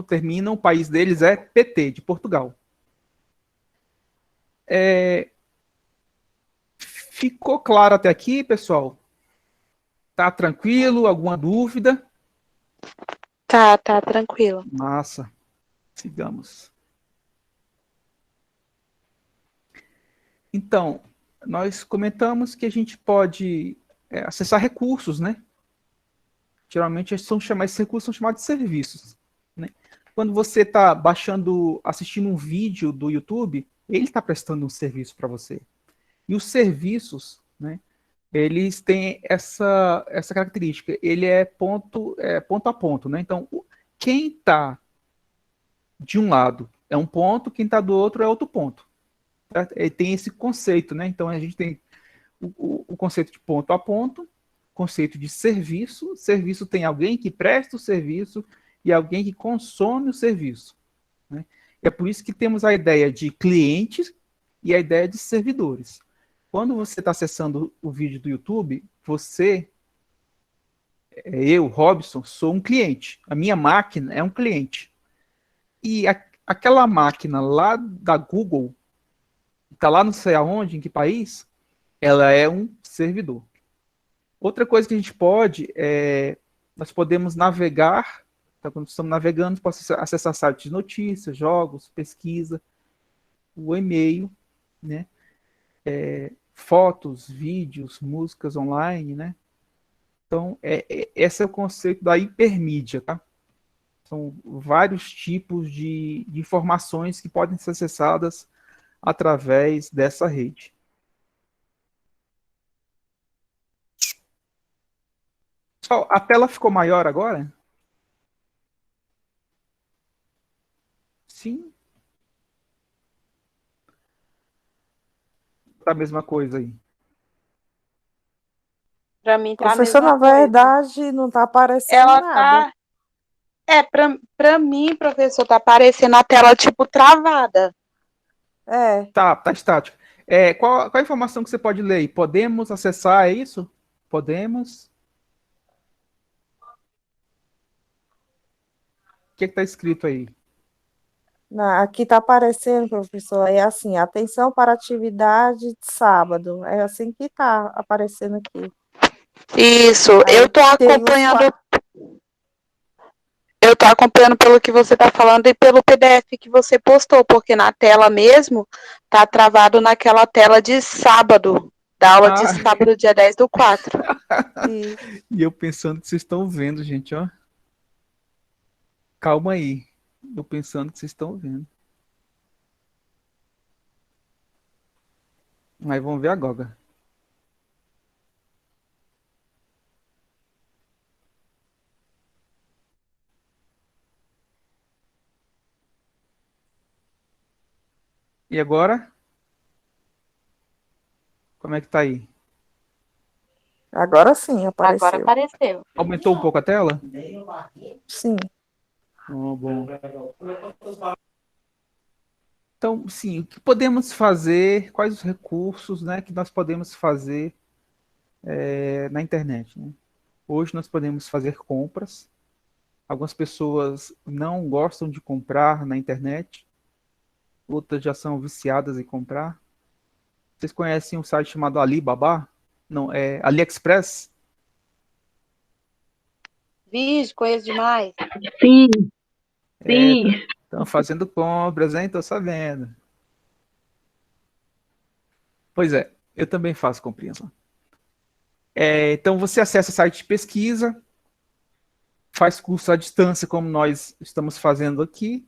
termina, o país deles é PT, de Portugal. Ficou claro até aqui, pessoal? Tá tranquilo? Alguma dúvida? Tá tranquilo. Massa. Sigamos. Então, nós comentamos que a gente pode acessar recursos, né? Geralmente esses recursos são chamados de serviços, né? Quando você está assistindo um vídeo do YouTube, ele está prestando um serviço para você. E os serviços, né? Eles têm essa característica. Ele é ponto a ponto, né? Então, quem está de um lado é um ponto, quem está do outro é outro ponto. Certo? Ele tem esse conceito, né? Então, a gente tem o conceito de ponto a ponto, conceito de serviço. Serviço tem alguém que presta o serviço e alguém que consome o serviço, né? É por isso que temos a ideia de clientes e a ideia de servidores. Quando você está acessando o vídeo do YouTube, eu, Robson, sou um cliente. A minha máquina é um cliente. E aquela máquina lá da Google, está lá não sei aonde, em que país, ela é um servidor. Outra coisa que a gente nós podemos navegar, então, quando estamos navegando, posso acessar sites de notícias, jogos, pesquisa, o e-mail, né? fotos, vídeos, músicas online, né? Então, esse é o conceito da hipermídia, tá? São vários tipos de informações que podem ser acessadas através dessa rede. Pessoal, a tela ficou maior agora? Sim. Tá a mesma coisa aí. Para mim tá a Professor, mesma na coisa. verdade, não está aparecendo Ela nada. para mim, professor, tá aparecendo a tela tipo travada. Tá estático. Qual a informação que você pode ler aí? Podemos acessar, é isso? Podemos. O que está escrito aí? Aqui está aparecendo, professor, é assim, atenção para atividade de sábado. É assim que está aparecendo aqui. Isso, Aí eu tô tem os acompanhando. Eu tô acompanhando pelo que você tá falando e pelo PDF que você postou, porque na tela mesmo tá travado naquela tela de sábado, da aula de sábado, dia 10/4. E eu pensando que vocês estão vendo, gente, ó. Calma aí. Eu pensando que vocês estão vendo. Mas vamos ver agora. E agora? Como é que tá aí? Agora sim apareceu. Agora apareceu. Aumentou um pouco a tela? Sim. Oh, bom. Então, sim, o que podemos fazer? Quais os recursos, né, que nós podemos fazer na internet, né? Hoje nós podemos fazer compras. Algumas pessoas não gostam de comprar na internet, outras já são viciadas em comprar. Vocês conhecem um site chamado Alibaba? Não, é AliExpress? Vixe, conheço demais. Sim, sim. Estão fazendo compras, hein? Tô sabendo. Pois é, eu também faço comprinhas lá. Então você acessa o site de pesquisa, faz curso à distância, como nós estamos fazendo aqui,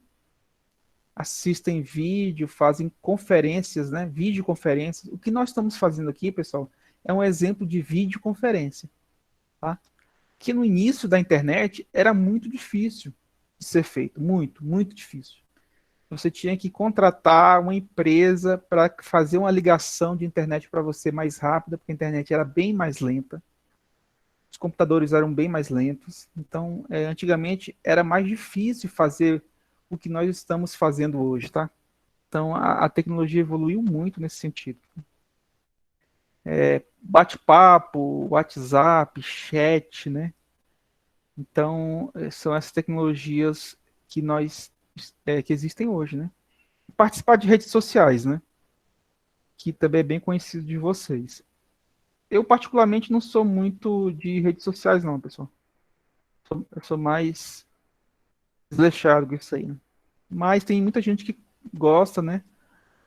assistem vídeo, fazem conferências, né? Videoconferências. O que nós estamos fazendo aqui, pessoal, é um exemplo de videoconferência, tá? Que no início da internet era muito difícil de ser feito, muito, muito difícil. Você tinha que contratar uma empresa para fazer uma ligação de internet para você mais rápida, porque a internet era bem mais lenta. Os computadores eram bem mais lentos. Então, antigamente era mais difícil fazer o que nós estamos fazendo hoje, tá? Então, a tecnologia evoluiu muito nesse sentido. Bate-papo, WhatsApp, chat, né? Então, são essas tecnologias que que existem hoje, né? Participar de redes sociais, né? Que também é bem conhecido de vocês. Eu, particularmente, não sou muito de redes sociais, não, pessoal. Eu sou mais desleixado com isso aí, né? Mas tem muita gente que gosta, né?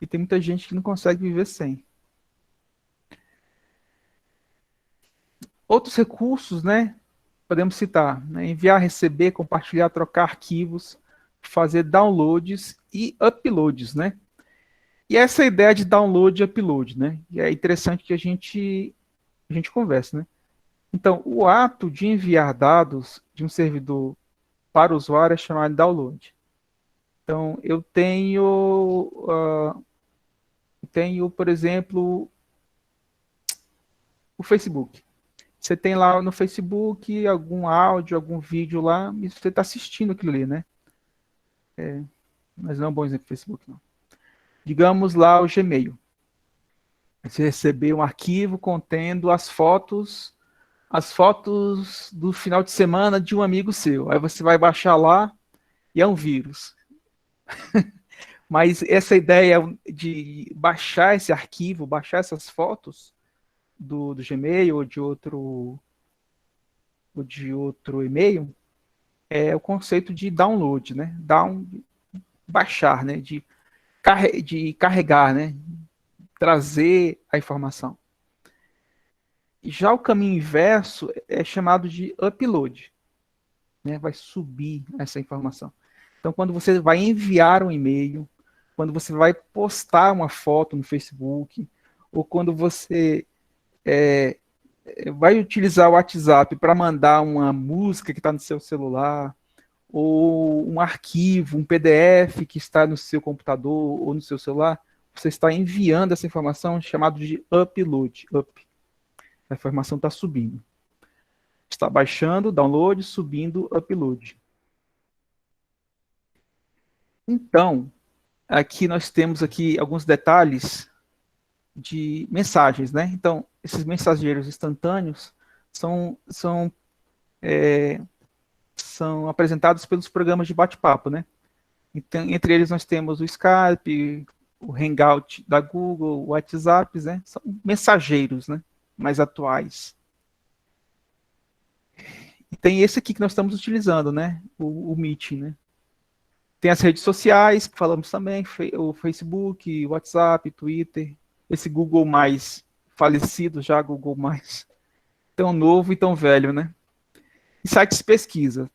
E tem muita gente que não consegue viver sem. Outros recursos, né? Podemos citar, né? Enviar, receber, compartilhar, trocar arquivos, fazer downloads e uploads, né? E essa ideia de download e upload, né? E é interessante que a gente converse, né? Então, o ato de enviar dados de um servidor para o usuário é chamado de download. Então, eu tenho, por exemplo, o Facebook. Você tem lá no Facebook algum áudio, algum vídeo lá, e você está assistindo aquilo ali, né? Mas não é um bom exemplo do Facebook, não. Digamos lá o Gmail. Você recebeu um arquivo contendo as fotos do final de semana de um amigo seu. Aí você vai baixar lá e é um vírus. Mas essa ideia de baixar esse arquivo, baixar essas fotos do Gmail ou de outro e-mail, é o conceito de download, né? Baixar, né? De carregar, né? trazer a informação. Já o caminho inverso é chamado de upload, né? Vai subir essa informação. Então, quando você vai enviar um e-mail, quando você vai postar uma foto no Facebook, ou quando você vai utilizar o WhatsApp para mandar uma música que está no seu celular, ou um arquivo, um PDF que está no seu computador ou no seu celular, você está enviando essa informação chamado de upload. A informação está subindo. Está baixando, download, subindo, upload. Então, aqui nós temos aqui alguns detalhes de mensagens, né? Então, esses mensageiros instantâneos são apresentados pelos programas de bate-papo, né? Então, entre eles nós temos o Skype, o Hangout da Google, o WhatsApp, né? São mensageiros, né? Mais atuais. E tem esse aqui que nós estamos utilizando, né? O Meeting, né? Tem as redes sociais, que falamos também, o Facebook, o WhatsApp, Twitter, esse Google Mais falecido já, Google Mais, tão novo e tão velho, né? E sites de pesquisa.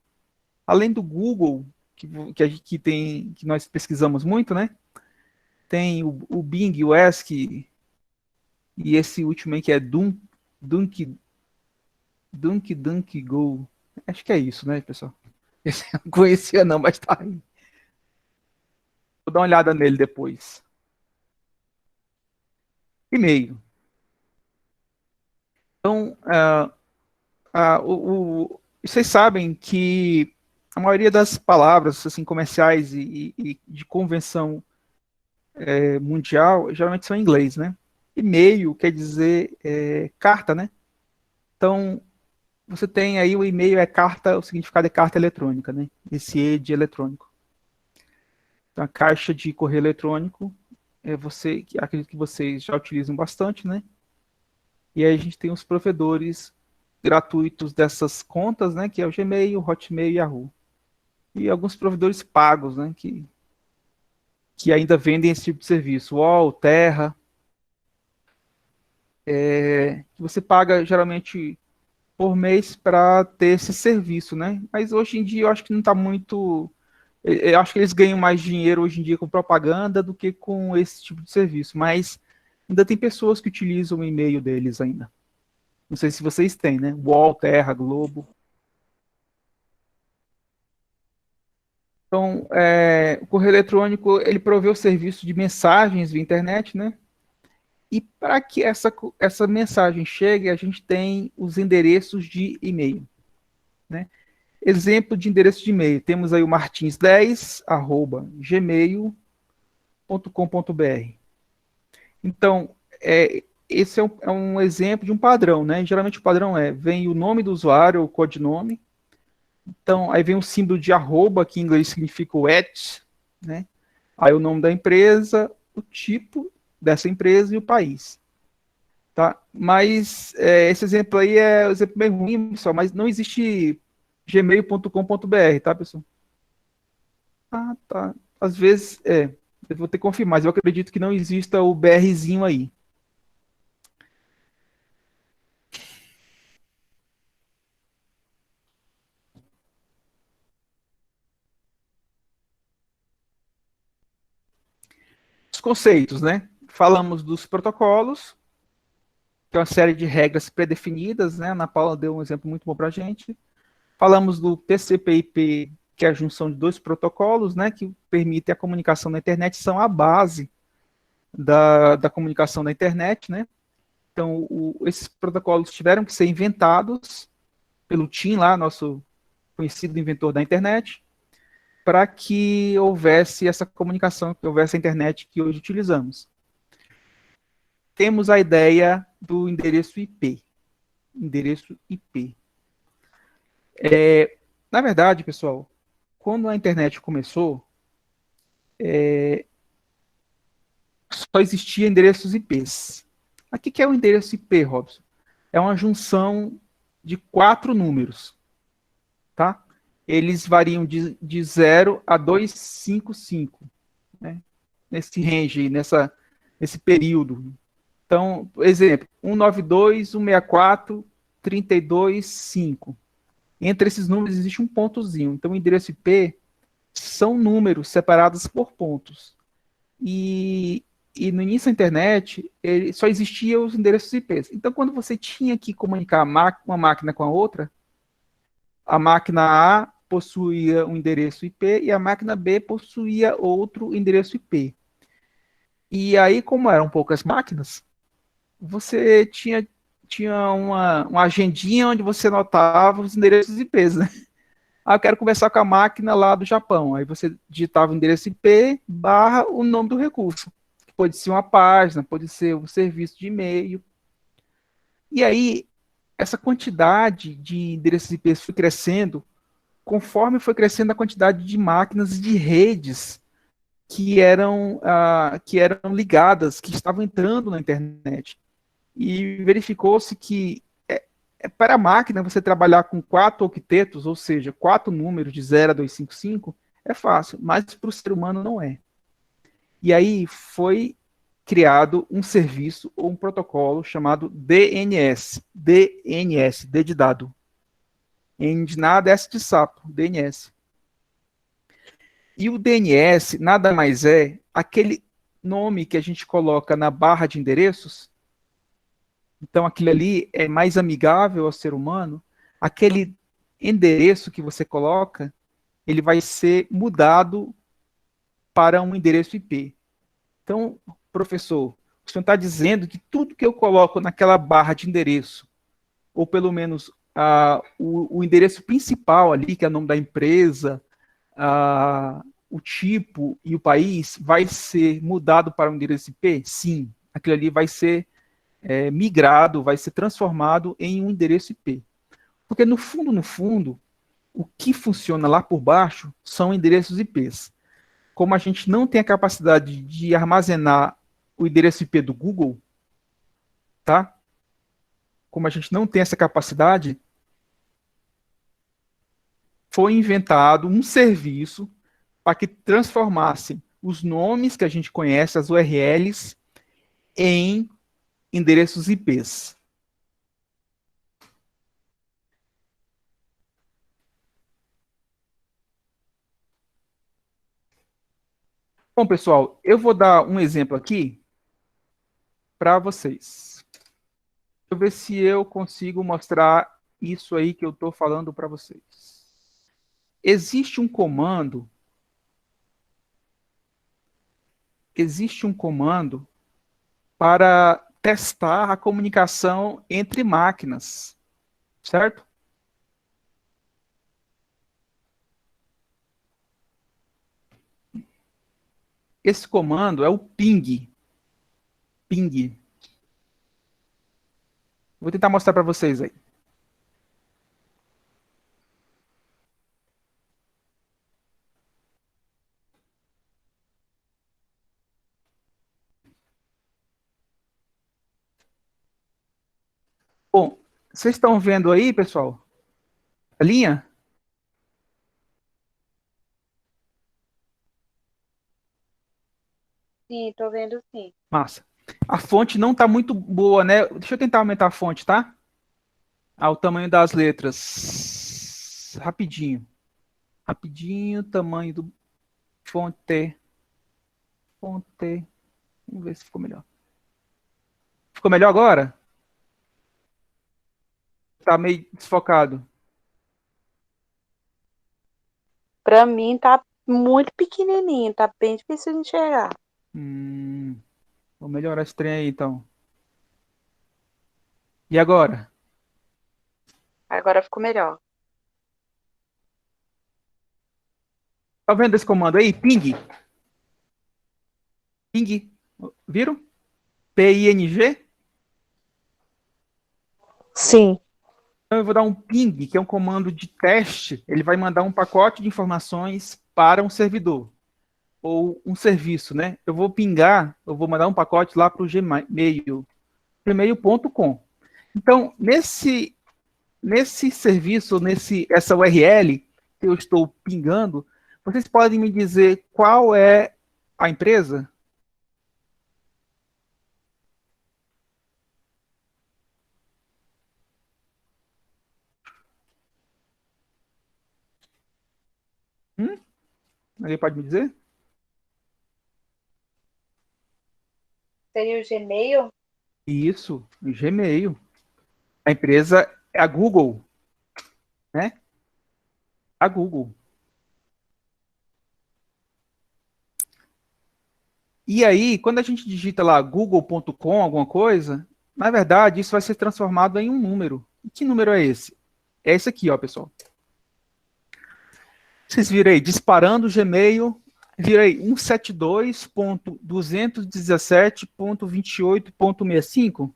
Além do Google, que nós pesquisamos muito, né? Tem o Bing, o Ask, e esse último aí que é DuckDuckGo. Acho que é isso, né, pessoal? Esse eu não conhecia não, mas tá aí. Vou dar uma olhada nele depois. E-mail. Então, vocês sabem que a maioria das palavras assim, comerciais e de convenção mundial geralmente são em inglês, né? E-mail quer dizer carta, né? Então, você tem aí o e-mail carta, o significado é carta eletrônica, né? Esse E de eletrônico. Então, a caixa de correio eletrônico, acredito que vocês já utilizam bastante, né? E aí a gente tem os provedores gratuitos dessas contas, né? Que é o Gmail, Hotmail e Yahoo. E alguns provedores pagos, né? Que ainda vendem esse tipo de serviço. UOL, Terra. Que você paga geralmente por mês para ter esse serviço, né? Mas hoje em dia eu acho que não está muito. Eu acho que eles ganham mais dinheiro hoje em dia com propaganda do que com esse tipo de serviço. Mas ainda tem pessoas que utilizam o e-mail deles ainda. Não sei se vocês têm, né? UOL, Terra, Globo. Então, o correio eletrônico, ele provê o serviço de mensagens via internet, né? E para que essa mensagem chegue, a gente tem os endereços de e-mail, né? Exemplo de endereço de e-mail, temos aí o martins10@gmail.com.br. Então, esse é um exemplo de um padrão, né? Geralmente o padrão vem o nome do usuário, o codinome. Então, aí vem o símbolo de arroba, que em inglês significa o @, né? Aí o nome da empresa, o tipo dessa empresa e o país. Tá? Mas esse exemplo aí é um exemplo bem ruim, pessoal, mas não existe gmail.com.br, tá, pessoal? Ah, tá. Às vezes, eu vou ter que confirmar, mas eu acredito que não exista o BRzinho aí. Os conceitos, né? Falamos dos protocolos, que é uma série de regras pré-definidas, né? A Ana Paula deu um exemplo muito bom para a gente. Falamos do TCP/IP, que é a junção de dois protocolos, né? Que permitem a comunicação na internet, são a base da comunicação na internet, né? Então, esses protocolos tiveram que ser inventados pelo Tim lá, nosso conhecido inventor da internet, para que houvesse essa comunicação, que houvesse a internet que hoje utilizamos. Temos a ideia do endereço IP. Endereço IP. Na verdade, pessoal, quando a internet começou, só existia endereços IPs. O que é o endereço IP, Robson? É uma junção de 4 números, tá? Eles variam de 0 a 255, né? Nesse range, esse período. Então, por exemplo, 192.164.32.5. Entre esses números existe um pontozinho. Então, o endereço IP são números separados por pontos. E no início da internet, só existiam os endereços IPs. Então, quando você tinha que comunicar uma máquina com a outra, a máquina A possuía um endereço IP e a máquina B possuía outro endereço IP. E aí, como eram poucas máquinas, você tinha uma agendinha onde você anotava os endereços IPs, né? Ah, eu quero conversar com a máquina lá do Japão. Aí você digitava o endereço IP barra o nome do recurso. Pode ser uma página, pode ser um serviço de e-mail. E aí, essa quantidade de endereços IP foi crescendo conforme foi crescendo a quantidade de máquinas e de redes que eram ligadas, que estavam entrando na internet. E verificou-se que para a máquina você trabalhar com 4 octetos, ou seja, 4 números de 0 a 255, é fácil, mas para o ser humano não é. E aí foi criado um serviço ou um protocolo chamado DNS. DNS, D de dado. N de nada, S de sapo, DNS. E o DNS nada mais é aquele nome que a gente coloca na barra de endereços. Então, aquilo ali é mais amigável ao ser humano. Aquele endereço que você coloca, ele vai ser mudado para um endereço IP. Então, professor, o senhor está dizendo que tudo que eu coloco naquela barra de endereço, ou pelo menos o endereço principal ali, que é o nome da empresa, o tipo e o país, vai ser mudado para um endereço IP? Sim, aquilo ali vai ser migrado, vai ser transformado em um endereço IP. Porque no fundo, o que funciona lá por baixo são endereços IPs. Como a gente não tem a capacidade de armazenar o endereço IP do Google, tá? Como a gente não tem essa capacidade, foi inventado um serviço para que transformasse os nomes que a gente conhece, as URLs, em endereços IPs. Bom, pessoal, eu vou dar um exemplo aqui para vocês. Deixa eu ver se eu consigo mostrar isso aí que eu estou falando para vocês. Existe um comando para testar a comunicação entre máquinas, certo? Esse comando é o ping. Ping. Vou tentar mostrar para vocês aí. Bom, vocês estão vendo aí, pessoal? A linha? Sim, tô vendo sim. Massa. A fonte não está muito boa, né? Deixa eu tentar aumentar a fonte, tá? O tamanho das letras. Rapidinho. Rapidinho, tamanho do fonte. Fonte. Vamos ver se ficou melhor. Ficou melhor agora? Tá meio desfocado. Pra mim tá muito pequenininho, tá bem difícil de enxergar. Vou melhorar esse trem aí, então. E agora? Agora ficou melhor. Tá vendo esse comando aí? Ping. Ping. Viram? P-I-N-G. Sim. Então eu vou dar um ping, que é um comando de teste. Ele vai mandar um pacote de informações para um servidor. Ou um serviço, né? Eu vou mandar um pacote lá para o Gmail. Gmail.com. Então, nesse serviço, essa URL que eu estou pingando, vocês podem me dizer qual é a empresa? Alguém pode me dizer? Seria o Gmail? Isso, Gmail. A empresa é a Google, né? A Google. E aí, quando a gente digita lá google.com, alguma coisa, na verdade, isso vai ser transformado em um número. E que número é esse? É esse aqui, ó, pessoal. Vocês viram aí, disparando o Gmail, virei 172.217.28.65.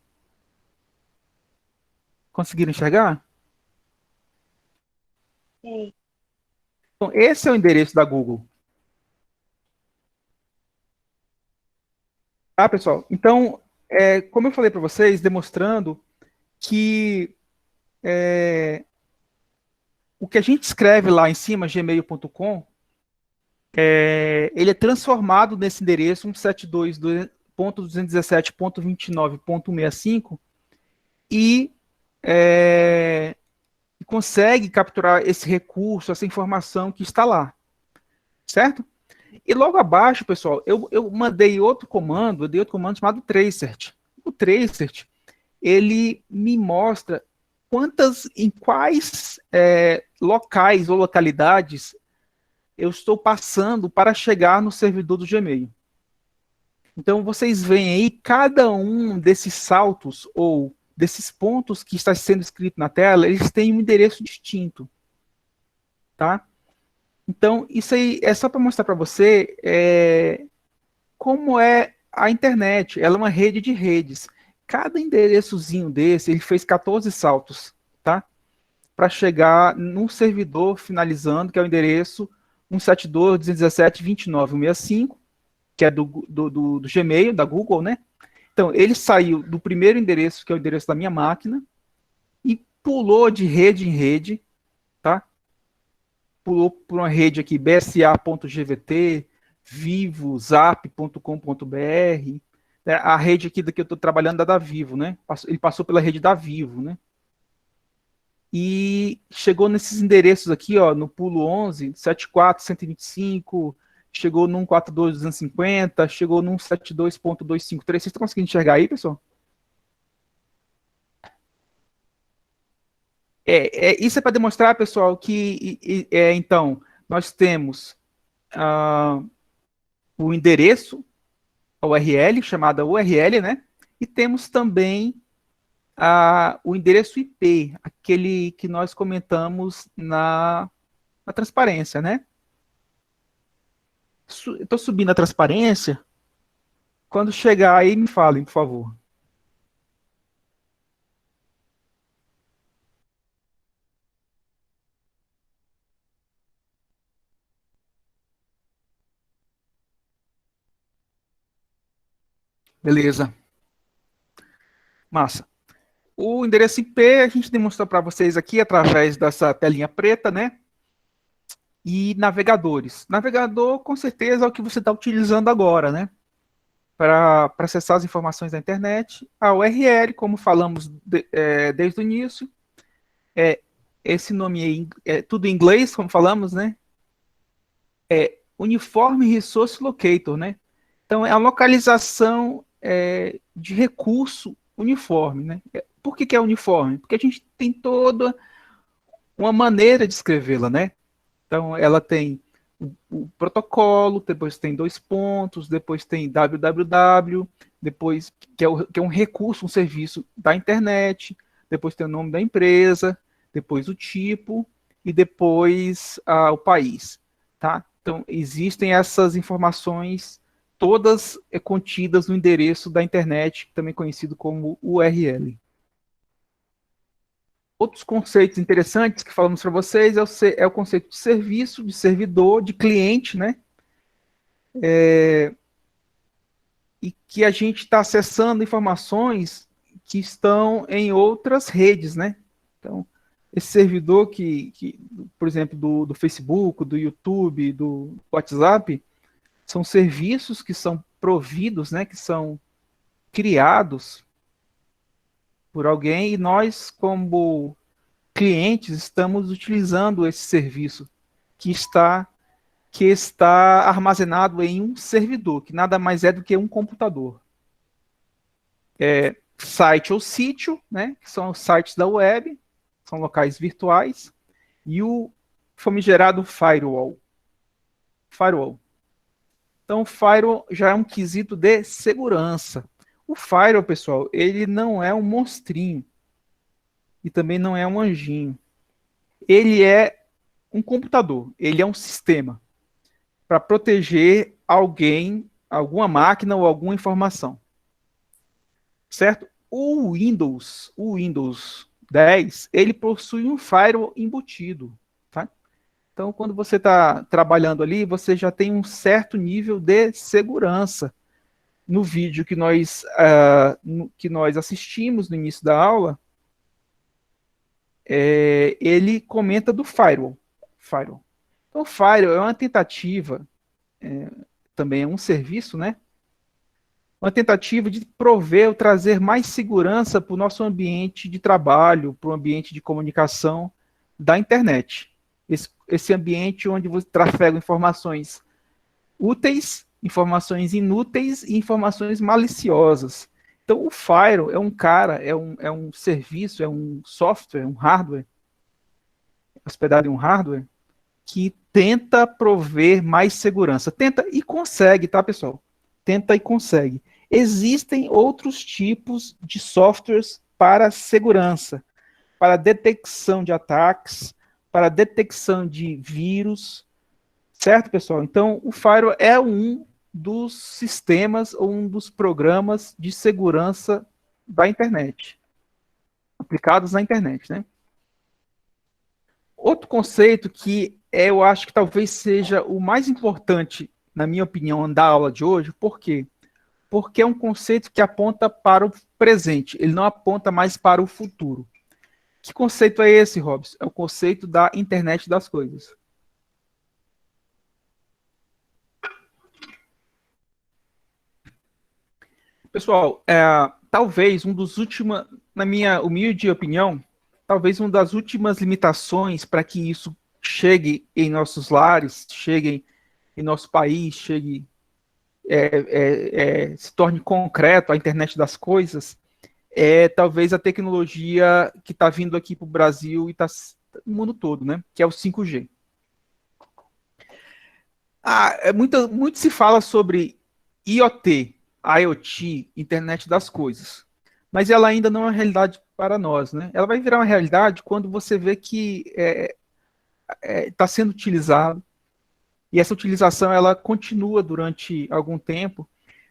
Conseguiram enxergar? Sim. Então, esse é o endereço da Google. Tá, pessoal? Então, como eu falei para vocês, demonstrando que o que a gente escreve lá em cima, gmail.com, ele é transformado nesse endereço 172.217.29.65 e consegue capturar esse recurso, essa informação que está lá, certo? E logo abaixo, pessoal, eu mandei outro comando, eu dei outro comando chamado tracert. O tracert, ele me mostra em quais locais ou localidades eu estou passando para chegar no servidor do Gmail. Então, vocês veem aí cada um desses saltos ou desses pontos que está sendo escrito na tela, eles têm um endereço distinto, tá? Então, isso aí é só para mostrar para você como é a internet. Ela é uma rede de redes. Cada endereçozinho desse, ele fez 14 saltos, tá? Para chegar num servidor finalizando, que é o endereço 172.217.29.165, que é do Gmail, da Google, né? Então, ele saiu do primeiro endereço, que é o endereço da minha máquina, e pulou de rede em rede, tá? Pulou por uma rede aqui, bsa.gvt, vivo, zap.com.br, né? A rede aqui que eu estou trabalhando é da Vivo, né? Ele passou pela rede da Vivo, né? E chegou nesses endereços aqui, ó, no pulo 11, 74.125, chegou num 42.250, chegou num 72.253. Vocês estão conseguindo enxergar aí, pessoal? Isso é para demonstrar, pessoal, que então nós temos o endereço, a URL, chamada URL, né? E temos também o endereço IP, aquele que nós comentamos na transparência, né? Estou subindo a transparência. Quando chegar aí, me falem, por favor. Beleza. Massa. O endereço IP a gente demonstrou para vocês aqui através dessa telinha preta, né? E navegadores. Navegador, com certeza, é o que você está utilizando agora, né? Para acessar as informações da internet. A URL, como falamos desde o início, esse nome aí é tudo em inglês, como falamos, né? Uniform Resource Locator, né? Então, é a localização de recurso uniforme, né? Por que é uniforme? Porque a gente tem toda uma maneira de escrevê-la, né? Então, ela tem o protocolo, depois tem dois pontos, depois tem www, depois que é um recurso, um serviço da internet, depois tem o nome da empresa, depois o tipo e depois o país, tá? Então, existem essas informações todas contidas no endereço da internet, também conhecido como URL. Outros conceitos interessantes que falamos para vocês é o conceito de serviço, de servidor, de cliente, né? E que a gente está acessando informações que estão em outras redes, né? Então, esse servidor por exemplo, do Facebook, do YouTube, do WhatsApp, são serviços que são providos, né? Que são criados por alguém e nós, como clientes, estamos utilizando esse serviço que está que está armazenado em um servidor, que nada mais é do que um computador. Site ou sítio, né, que são os sites da web, são locais virtuais, e o famigerado firewall. Então, o firewall já é um quesito de segurança. O firewall, pessoal, ele não é um monstrinho e também não é um anjinho. Ele é um computador, ele é um sistema para proteger alguém, alguma máquina ou alguma informação. Certo? O Windows 10, ele possui um firewall embutido. Tá? Então, quando você está trabalhando ali, você já tem um certo nível de segurança. No vídeo que nós assistimos no início da aula, ele comenta do firewall. Então, o firewall é uma tentativa, também é um serviço, né? Uma tentativa de prover ou trazer mais segurança para o nosso ambiente de trabalho, para o ambiente de comunicação da internet. Esse ambiente onde você trafega informações úteis, informações inúteis e informações maliciosas. Então, o firewall é um cara, é um serviço, é um software, um hardware, hospedado em um hardware, que tenta prover mais segurança. Tenta e consegue, tá, pessoal? Tenta e consegue. Existem outros tipos de softwares para segurança, para detecção de ataques, para detecção de vírus, certo, pessoal? Então, o firewall é um dos sistemas ou um dos programas de segurança da internet, aplicados na internet, né? Outro conceito que eu acho que talvez seja o mais importante, na minha opinião, da aula de hoje, por quê? Porque é um conceito que aponta para o presente, ele não aponta mais para o futuro. Que conceito é esse, Robson? É o conceito da internet das coisas. Pessoal, talvez na minha humilde opinião, talvez uma das últimas limitações para que isso chegue em nossos lares, chegue em nosso país, se torne concreto a internet das coisas, talvez a tecnologia que está vindo aqui para o Brasil e está no mundo todo, né? Que é o 5G. Muito se fala sobre IoT, Internet das Coisas, mas ela ainda não é uma realidade para nós, né? Ela vai virar uma realidade quando você vê que está sendo utilizado, e essa utilização ela continua durante algum tempo.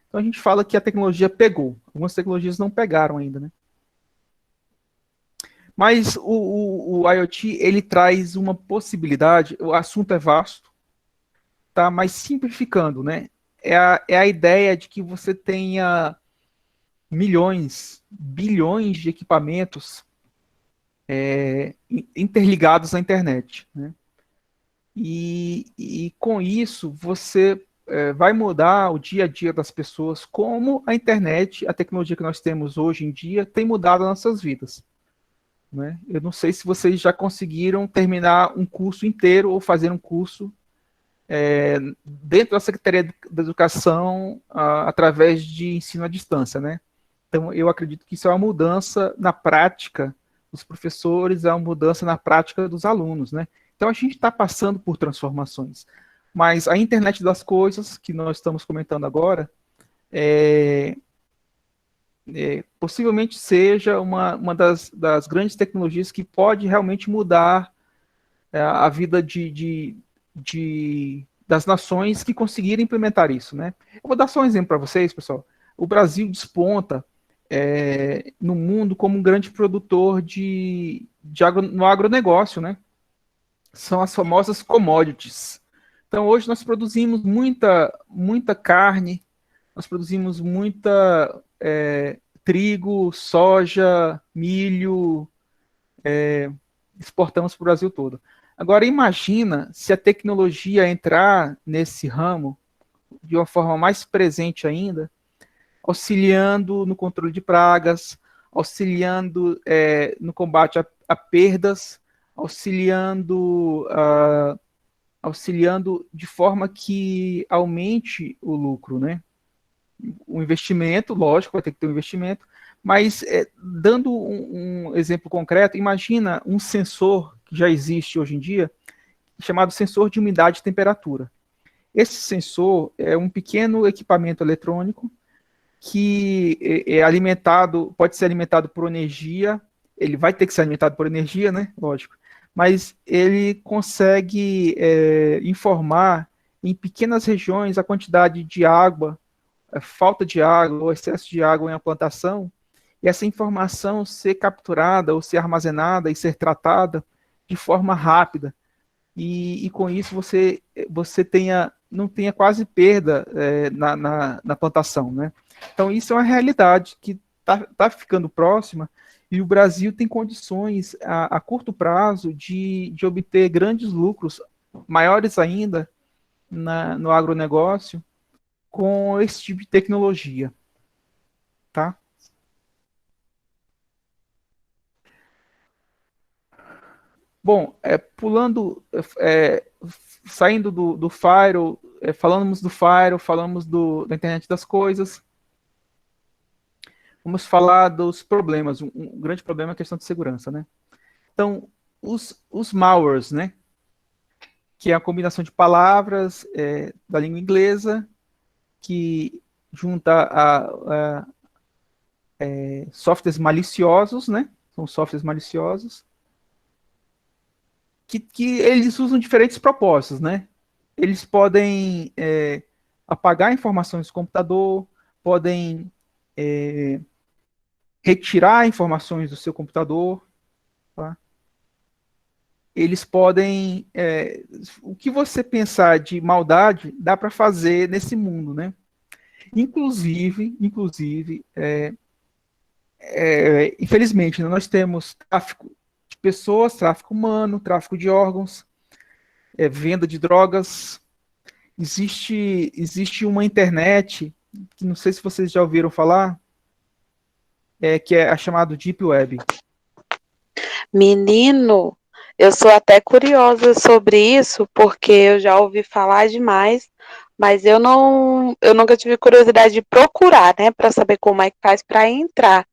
Então a gente fala que a tecnologia pegou. Algumas tecnologias não pegaram ainda, né? Mas o IoT, ele traz uma possibilidade, o assunto é vasto, tá? Mas simplificando, né? É a ideia de que você tenha milhões, bilhões de equipamentos interligados à internet, né? E com isso, você vai mudar o dia a dia das pessoas, como a internet, a tecnologia que nós temos hoje em dia, tem mudado as nossas vidas. Né? Eu não sei se vocês já conseguiram terminar um curso inteiro ou fazer um curso dentro da Secretaria da Educação através de ensino à distância, né? Então, eu acredito que isso é uma mudança na prática dos professores, é uma mudança na prática dos alunos, né? Então, a gente está passando por transformações. Mas a internet das coisas, que nós estamos comentando agora, possivelmente seja uma das grandes tecnologias que pode realmente mudar a vida das nações que conseguirem implementar isso, né? Eu vou dar só um exemplo para vocês, pessoal. O Brasil desponta no mundo como um grande produtor no agronegócio, né? São as famosas commodities. Então, hoje nós produzimos muita carne, nós produzimos muita trigo, soja, milho, exportamos para o Brasil todo. Agora, imagina se a tecnologia entrar nesse ramo de uma forma mais presente ainda, auxiliando no controle de pragas, auxiliando no combate a perdas, auxiliando auxiliando de forma que aumente o lucro, né? O investimento, lógico, vai ter que ter um investimento, mas dando um exemplo concreto, imagina um sensor que já existe hoje em dia, chamado sensor de umidade e temperatura. Esse sensor é um pequeno equipamento eletrônico que é alimentado, pode ser alimentado por energia, ele vai ter que ser alimentado por energia, né? Lógico. Mas ele consegue informar em pequenas regiões a quantidade de água, a falta de água ou excesso de água em uma plantação, e essa informação ser capturada ou ser armazenada e ser tratada de forma rápida. E com isso você não tenha quase perda na plantação, né? Então isso é uma realidade que tá ficando próxima, e o Brasil tem condições a curto prazo de obter grandes lucros, maiores ainda no agronegócio, com esse tipo de tecnologia, tá? Bom, saindo do Firewall, falamos do Firewall, falamos da internet das coisas, vamos falar dos problemas. Um grande problema é a questão de segurança, né? Então, os malwares, né? Que é a combinação de palavras da língua inglesa que junta a softwares maliciosos, né? São softwares maliciosos que eles usam diferentes propósitos, né? Eles podem apagar informações do computador, podem retirar informações do seu computador, tá? Eles podem, o que você pensar de maldade dá para fazer nesse mundo, né? Inclusive, infelizmente, né, nós temos tráfico de pessoas, tráfico humano, tráfico de órgãos, venda de drogas. Existe uma internet, que não sei se vocês já ouviram falar, que é a chamada Deep Web. Menino, eu sou até curiosa sobre isso, porque eu já ouvi falar demais, mas eu nunca tive curiosidade de procurar, né, para saber como é que faz para entrar.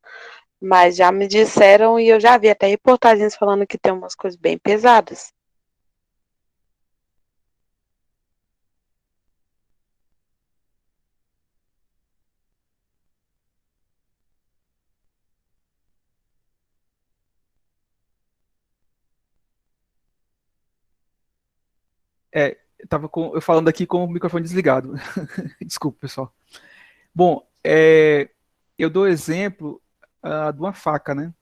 Mas já me disseram e eu já vi até reportagens falando que tem umas coisas bem pesadas. Eu falando aqui com o microfone desligado. Desculpa, pessoal. Bom, eu dou exemplo de uma faca, né?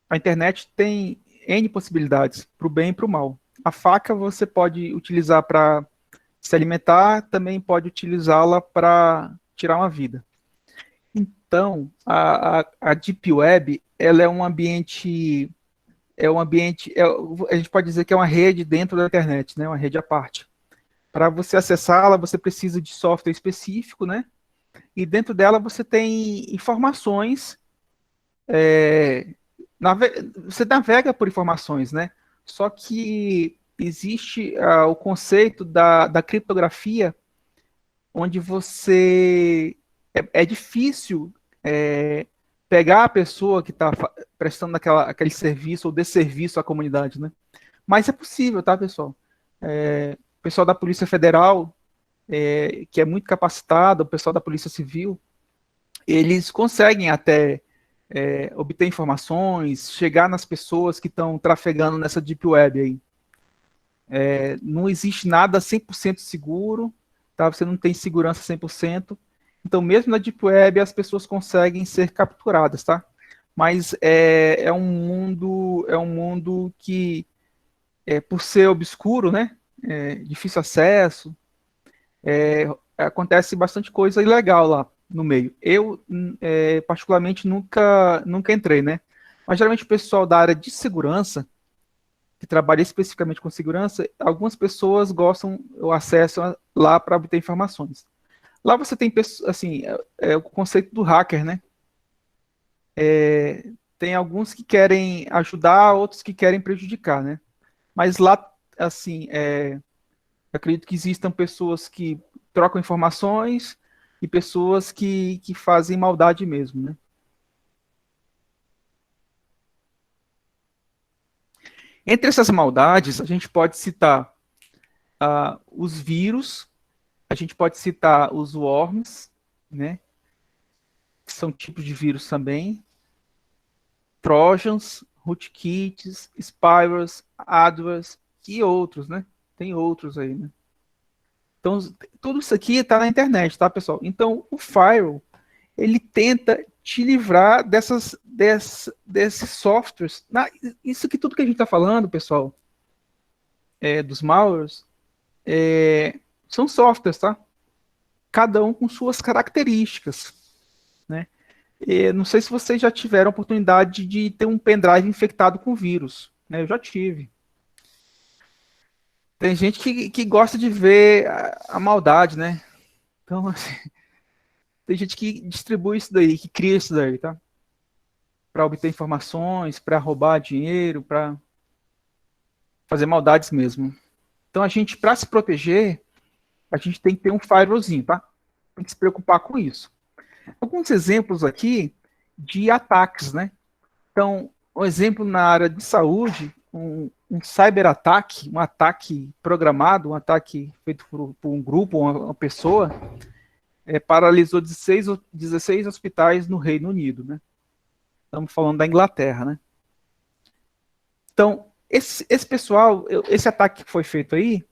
A internet tem N possibilidades, para o bem e para o mal. A faca você pode utilizar para se alimentar, também pode utilizá-la para tirar uma vida. Então, a Deep Web, ela a gente pode dizer que é uma rede dentro da internet, né? Uma rede à parte. Para você acessá-la, você precisa de software específico, né? E dentro dela você tem informações, você navega por informações, né? Só que existe o conceito da criptografia, onde é difícil pegar a pessoa que está prestando aquele serviço ou desserviço à comunidade, né? Mas é possível, tá, pessoal? O pessoal da Polícia Federal, que é muito capacitado, o pessoal da Polícia Civil, eles conseguem até obter informações, chegar nas pessoas que estão trafegando nessa Deep Web aí. Não existe nada 100% seguro, tá? Você não tem segurança 100%. Então, mesmo na Deep Web, as pessoas conseguem ser capturadas, tá? Mas é um mundo que, por ser obscuro, né? Difícil acesso, acontece bastante coisa ilegal lá no meio. Eu, particularmente, nunca entrei, né? Mas geralmente o pessoal da área de segurança, que trabalha especificamente com segurança, algumas pessoas gostam o acesso lá para obter informações. Lá você tem, assim, o conceito do hacker, né? Tem alguns que querem ajudar, outros que querem prejudicar, né? Mas lá, assim, acredito que existam pessoas que trocam informações e pessoas que fazem maldade mesmo, né? Entre essas maldades, a gente pode citar os vírus, a gente pode citar os worms, né? Que são tipos de vírus também, trojans, rootkits, spyware, adwares e outros, né? Tem outros aí, né? Então, tudo isso aqui está na internet, tá, pessoal? Então, o firewall, ele tenta te livrar desses softwares. Isso aqui, tudo que a gente está falando, pessoal, dos malwares, são softwares, tá? Cada um com suas características, né? Não sei se vocês já tiveram a oportunidade de ter um pendrive infectado com vírus, né? Eu já tive. Tem gente que gosta de ver a maldade, né? Então, assim, tem gente que distribui isso daí, que cria isso daí, tá? Para obter informações, para roubar dinheiro, para fazer maldades mesmo. Então, a gente, para se proteger, a gente tem que ter um firewallzinho, tá? Tem que se preocupar com isso. Alguns exemplos aqui de ataques, né? Então, um exemplo na área de saúde, um cyberataque, um ataque programado, um ataque feito por um grupo, uma pessoa, paralisou 16 hospitais no Reino Unido, né? Estamos falando da Inglaterra, né? Então, esse pessoal, esse ataque que foi feito aí,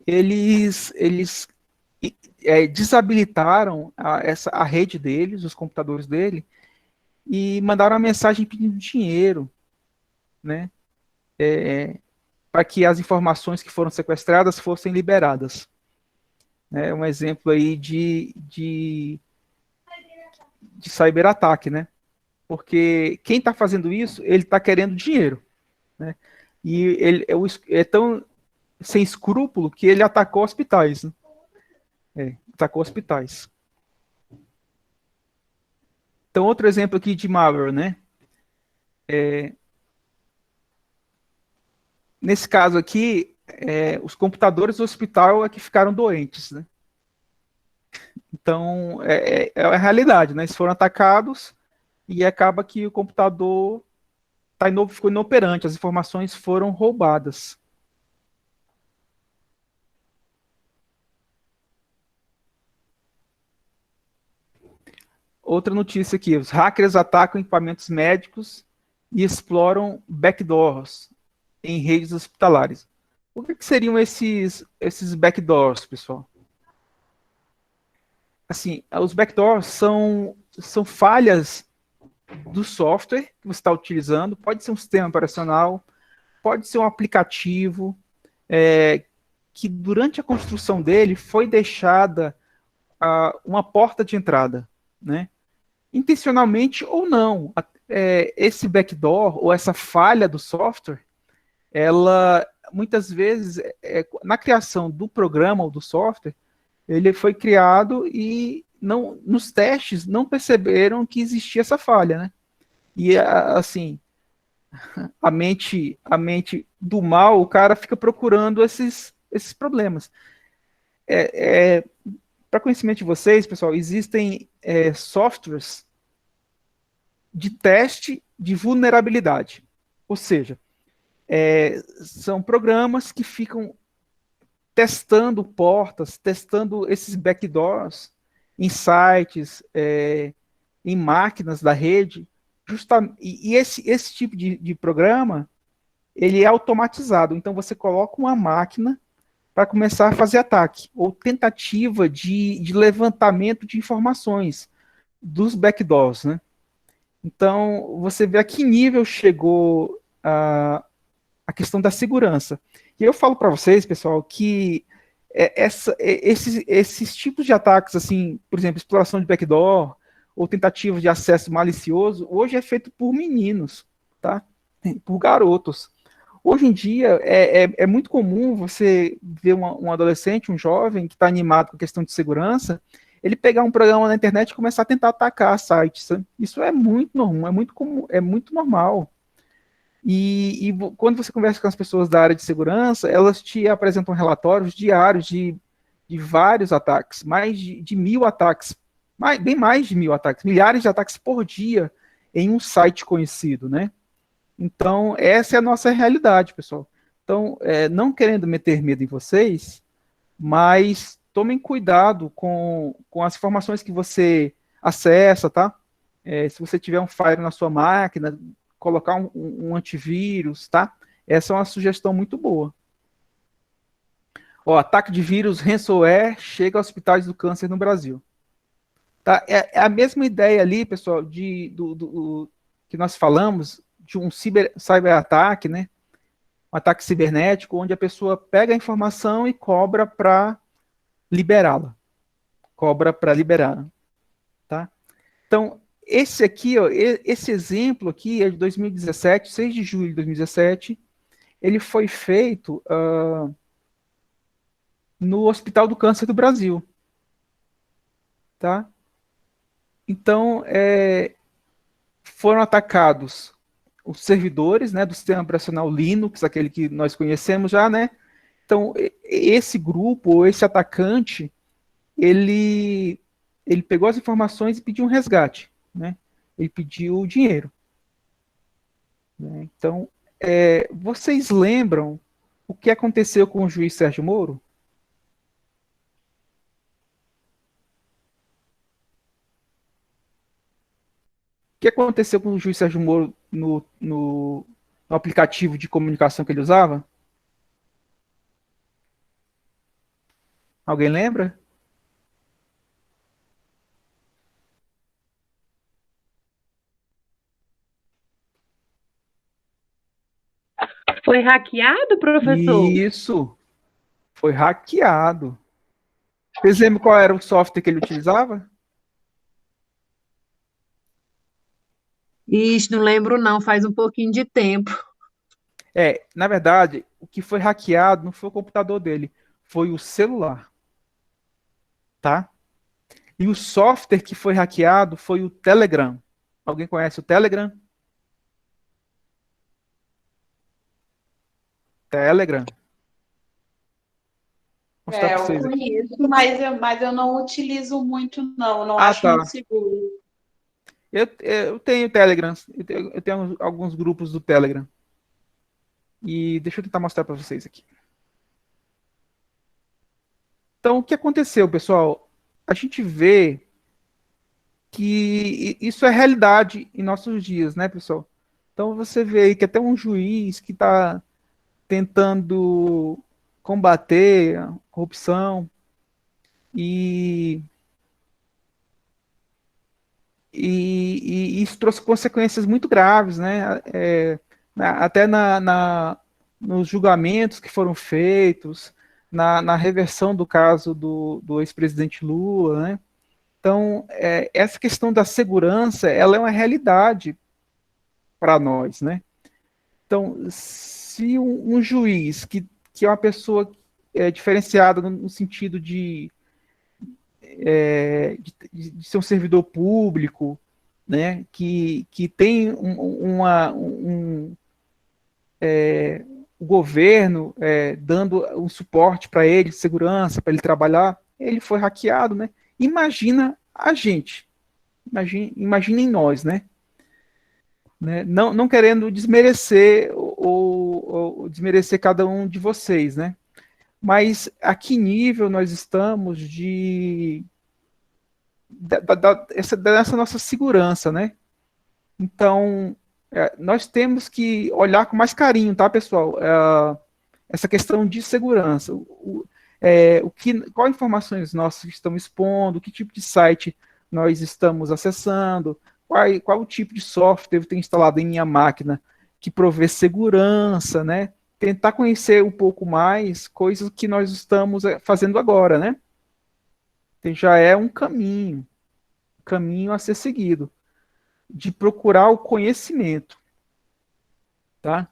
eles desabilitaram a rede deles, os computadores dele, e mandaram uma mensagem pedindo dinheiro, né? Para que as informações que foram sequestradas fossem liberadas. É um exemplo aí de cyberataque, né? Porque quem está fazendo isso, ele está querendo dinheiro, né? E ele é tão sem escrúpulo que ele atacou hospitais, né? Atacou hospitais. Então, outro exemplo aqui de malware, né? Nesse caso aqui, os computadores do hospital é que ficaram doentes, né? Então, é a realidade, né? Eles foram atacados e acaba que o computador ficou inoperante, as informações foram roubadas. Outra notícia aqui, os hackers atacam equipamentos médicos e exploram backdoors em redes hospitalares. O que seriam esses backdoors, pessoal? Assim, os backdoors são falhas do software que você está utilizando, pode ser um sistema operacional, pode ser um aplicativo, que durante a construção dele foi deixada uma porta de entrada, né? Intencionalmente ou não. Esse backdoor ou essa falha do software, ela muitas vezes, na criação do programa ou do software, ele foi criado e nos testes não perceberam que existia essa falha, né? E assim, a mente do mal, o cara fica procurando esses problemas. Para conhecimento de vocês, pessoal, existem softwares de teste de vulnerabilidade. Ou seja, são programas que ficam testando portas, testando esses backdoors em sites, em máquinas da rede. E esse tipo de programa, ele é automatizado. Então, você coloca uma máquina para começar a fazer ataque, ou tentativa de levantamento de informações dos backdoors, né? Então, você vê a que nível chegou a questão da segurança. E eu falo para vocês, pessoal, que esses tipos de ataques, assim, por exemplo, exploração de backdoor, ou tentativa de acesso malicioso, hoje é feito por meninos, tá? Por garotos. Hoje em dia, é muito comum você ver um adolescente, um jovem, que está animado com a questão de segurança, ele pegar um programa na internet e começar a tentar atacar sites. Isso é muito normal, é muito comum, é muito normal. Quando você conversa com as pessoas da área de segurança, elas te apresentam relatórios diários de vários ataques, mais de 1.000 ataques, bem mais de 1.000 ataques, milhares de ataques por dia em um site conhecido, né? Então, essa é a nossa realidade, pessoal. Então, não querendo meter medo em vocês, mas tomem cuidado com as informações que você acessa, tá? Se você tiver um Fire na sua máquina, colocar um antivírus, tá? Essa é uma sugestão muito boa. Ó, ataque de vírus ransomware chega aos hospitais do câncer no Brasil. Tá? É a mesma ideia ali, pessoal, que nós falamos de um cyberataque, né? Um ataque cibernético, onde a pessoa pega a informação e cobra para liberá-la. Cobra para liberar. Tá? Então, esse aqui, ó, esse exemplo aqui é de 2017, 6 de julho de 2017. Ele foi feito no Hospital do Câncer do Brasil. Tá? Então, foram atacados os servidores, né, do sistema operacional Linux, aquele que nós conhecemos já, né? Então, esse grupo, ou esse atacante, ele pegou as informações e pediu um resgate, né? Ele pediu dinheiro. Né? Então, vocês lembram o que aconteceu com o juiz Sérgio Moro? O que aconteceu com o juiz Sérgio Moro no aplicativo de comunicação que ele usava? Alguém lembra? Foi hackeado, professor? Isso, foi hackeado. Vocês lembram qual era o software que ele utilizava? Ixi, não lembro não, faz um pouquinho de tempo. Na verdade, o que foi hackeado não foi o computador dele, foi o celular, tá? E o software que foi hackeado foi o Telegram. Alguém conhece o Telegram? Telegram. Vou mostrar para Eu vocês aqui. conheço, mas eu não utilizo muito, não. Não Ah, acho tá. muito seguro. Eu tenho Telegram. Eu tenho alguns grupos do Telegram. E deixa eu tentar mostrar para vocês aqui. Então, o que aconteceu, pessoal? A gente vê que isso é realidade em nossos dias, né, pessoal? Então, você vê aí que até um juiz que está tentando combater a corrupção e, e isso trouxe consequências muito graves, né? Até nos julgamentos que foram feitos, na reversão do caso do ex-presidente Lula, né? Então, essa questão da segurança, ela é uma realidade para nós, né? Então, se um juiz que é uma pessoa diferenciada no sentido de ser um servidor público, né, que tem o governo dando um suporte para ele, segurança, para ele trabalhar, ele foi hackeado, né? Imagina a gente, imaginem nós, né? Não querendo desmerecer ou desmerecer cada um de vocês, né? Mas a que nível nós estamos dessa nossa segurança, né? Então, nós temos que olhar com mais carinho, tá, pessoal? Essa questão de segurança. Qual informações nós estamos expondo, que tipo de site nós estamos acessando, qual o tipo de software eu tenho instalado em minha máquina que provê segurança, né? Tentar conhecer um pouco mais coisas que nós estamos fazendo agora, né? Já é um caminho a ser seguido, de procurar o conhecimento, tá?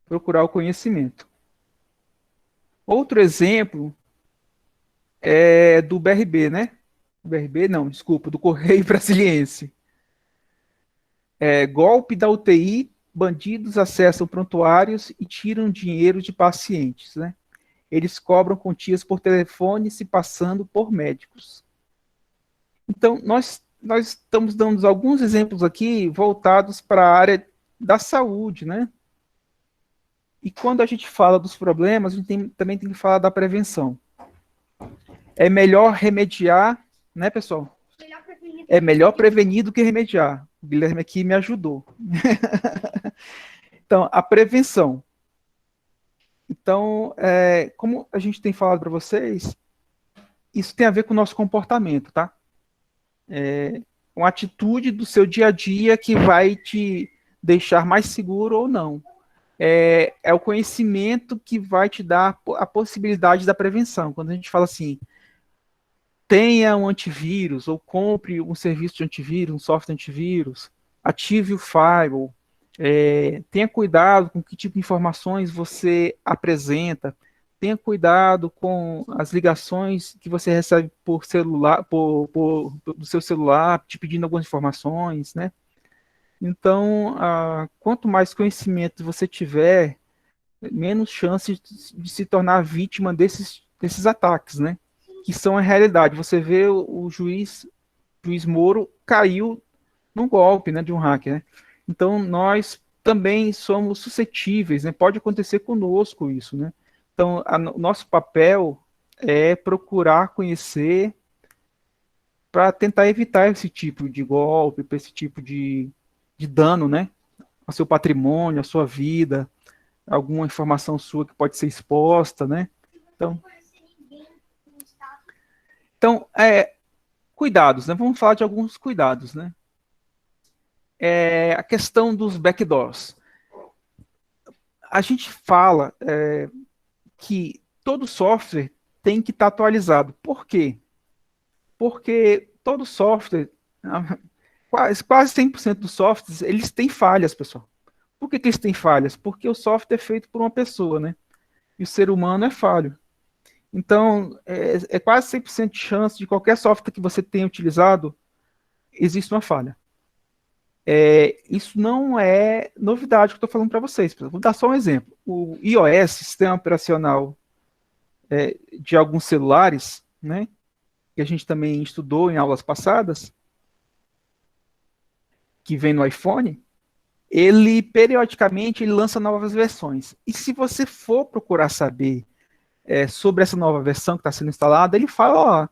Procurar o conhecimento. Outro exemplo é do BRB, né? BRB não, desculpa, do Correio Brasiliense. Golpe da UTI, bandidos acessam prontuários e tiram dinheiro de pacientes, né? Eles cobram quantias por telefone se passando por médicos. Então, nós estamos dando alguns exemplos aqui voltados para a área da saúde, né? E quando a gente fala dos problemas, a gente também tem que falar da prevenção. É melhor remediar, né, pessoal? É melhor prevenir do que remediar. O Guilherme aqui me ajudou. Então, a prevenção. Então, como a gente tem falado para vocês, isso tem a ver com o nosso comportamento, tá? Uma atitude do seu dia a dia que vai te deixar mais seguro ou não. É o conhecimento que vai te dar a possibilidade da prevenção. Quando a gente fala assim, tenha um antivírus, ou compre um serviço de antivírus, um software antivírus, ative o firewall, tenha cuidado com que tipo de informações você apresenta, tenha cuidado com as ligações que você recebe por celular, do seu celular, te pedindo algumas informações, né? Então, quanto mais conhecimento você tiver, menos chance de se tornar vítima desses ataques, né? Que são a realidade. Você vê o juiz Moro caiu num golpe, né, de um hacker, né? Então, nós também somos suscetíveis, né? Pode acontecer conosco isso, né? Então, o nosso papel é procurar conhecer para tentar evitar esse tipo de golpe, esse tipo de dano, né? Ao seu patrimônio, à sua vida, alguma informação sua que pode ser exposta, né? Então, cuidados, né? Vamos falar de alguns cuidados, né? A questão dos backdoors. A gente fala que todo software tem que estar atualizado. Por quê? Porque todo software, quase 100% dos softwares, eles têm falhas, pessoal. Por que eles têm falhas? Porque o software é feito por uma pessoa, né? E o ser humano é falho. Então, quase 100% de chance de qualquer software que você tenha utilizado, existe uma falha. Isso não é novidade que eu estou falando para vocês. Vou dar só um exemplo. O iOS, sistema operacional de alguns celulares, né, que a gente também estudou em aulas passadas, que vem no iPhone, ele periodicamente lança novas versões. E se você for procurar saber sobre essa nova versão que está sendo instalada, ele fala,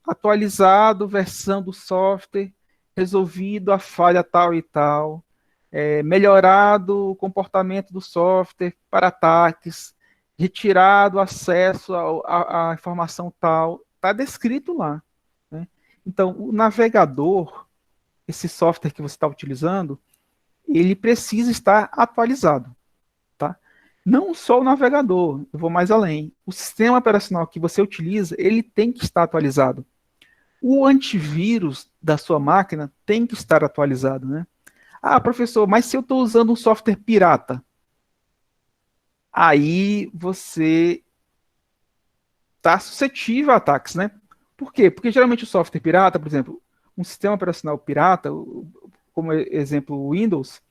atualizado, versão do software, resolvido a falha tal e tal, melhorado o comportamento do software para ataques, retirado acesso à informação tal, está descrito lá, né? Então, o navegador, esse software que você está utilizando, ele precisa estar atualizado, tá? Não só o navegador, eu vou mais além. O sistema operacional que você utiliza, ele tem que estar atualizado. O antivírus da sua máquina tem que estar atualizado, né? Ah, professor, mas se eu estou usando um software pirata? Aí você está suscetível a ataques, né? Por quê? Porque geralmente o software pirata, por exemplo, um sistema operacional pirata, como exemplo o Windows,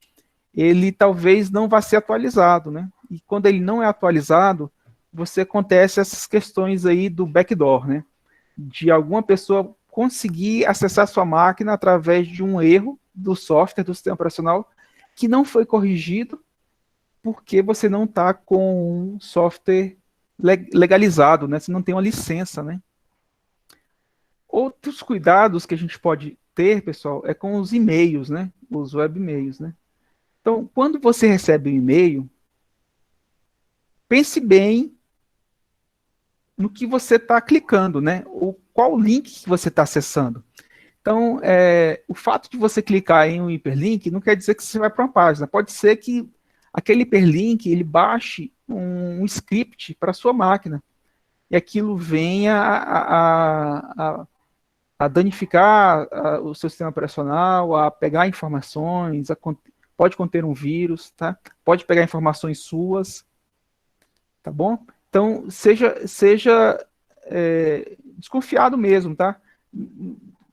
ele talvez não vá ser atualizado, né? E quando ele não é atualizado, você acontece essas questões aí do backdoor, né? De alguma pessoa conseguir acessar sua máquina através de um erro do software, do sistema operacional, que não foi corrigido porque você não está com um software legalizado, né? Você não tem uma licença, né? Outros cuidados que a gente pode ter, pessoal, é com os e-mails, né? Os web-mails, né? Então, quando você recebe um e-mail, pense bem no que você está clicando, né? Qual link que você está acessando. Então, o fato de você clicar em um hiperlink não quer dizer que você vai para uma página. Pode ser que aquele hiperlink ele baixe um script para a sua máquina e aquilo venha a danificar o seu sistema operacional, a pegar informações, pode conter um vírus, tá? Pode pegar informações suas, tá bom? Então, seja desconfiado mesmo, tá?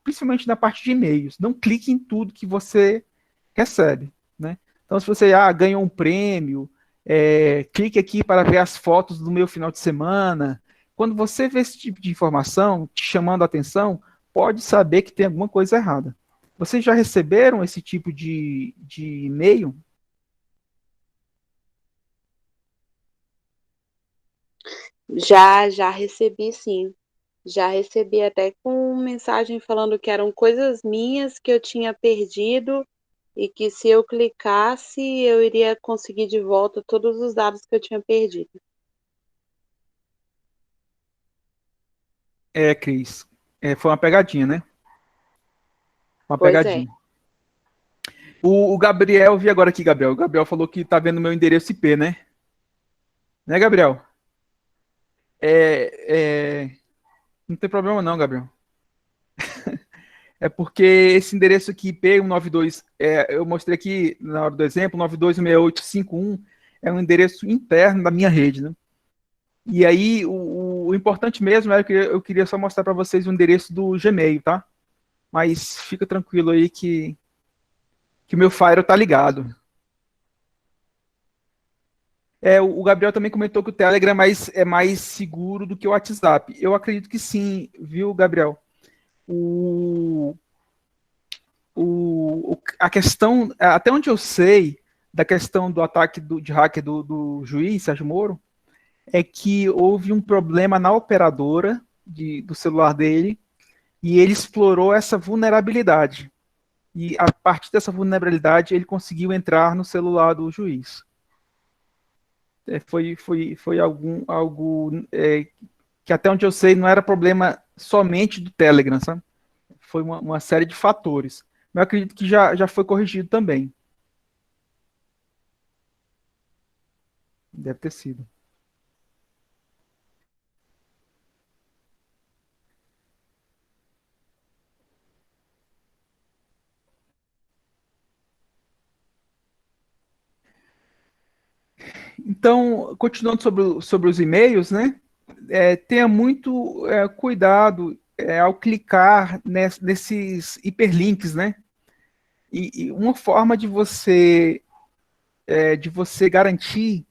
principalmente na parte de e-mails. Não clique em tudo que você recebe, né? Então, se você ganhou um prêmio, clique aqui para ver as fotos do meu final de semana. Quando você vê esse tipo de informação te chamando a atenção, pode saber que tem alguma coisa errada. Vocês já receberam esse tipo de e-mail? Já recebi, sim. Já recebi até com mensagem falando que eram coisas minhas que eu tinha perdido e que se eu clicasse eu iria conseguir de volta todos os dados que eu tinha perdido. Cris, foi uma pegadinha, né? Uma Pois é. pegadinha. O Gabriel, vi agora aqui, Gabriel. O Gabriel falou que tá vendo meu endereço IP, né? Né, Gabriel? Não tem problema não, Gabriel. É porque esse endereço aqui, IP192, eu mostrei aqui na hora do exemplo, 926851, é um endereço interno da minha rede, né? E aí, o importante mesmo é que eu queria só mostrar para vocês o endereço do Gmail, tá? Mas fica tranquilo aí que o meu Fire tá ligado. O Gabriel também comentou que o Telegram é mais seguro do que o WhatsApp. Eu acredito que sim, viu, Gabriel? A questão, até onde eu sei, da questão do ataque de hacker do juiz Sérgio Moro, é que houve um problema na operadora do celular dele e ele explorou essa vulnerabilidade. E a partir dessa vulnerabilidade ele conseguiu entrar no celular do juiz. Foi algo que até onde eu sei não era problema somente do Telegram, sabe? Foi uma série de fatores. Mas eu acredito que já foi corrigido também. Deve ter sido. Então, continuando sobre os e-mails, né? Tenha muito cuidado ao clicar nesses hiperlinks, né? E uma forma de você garantir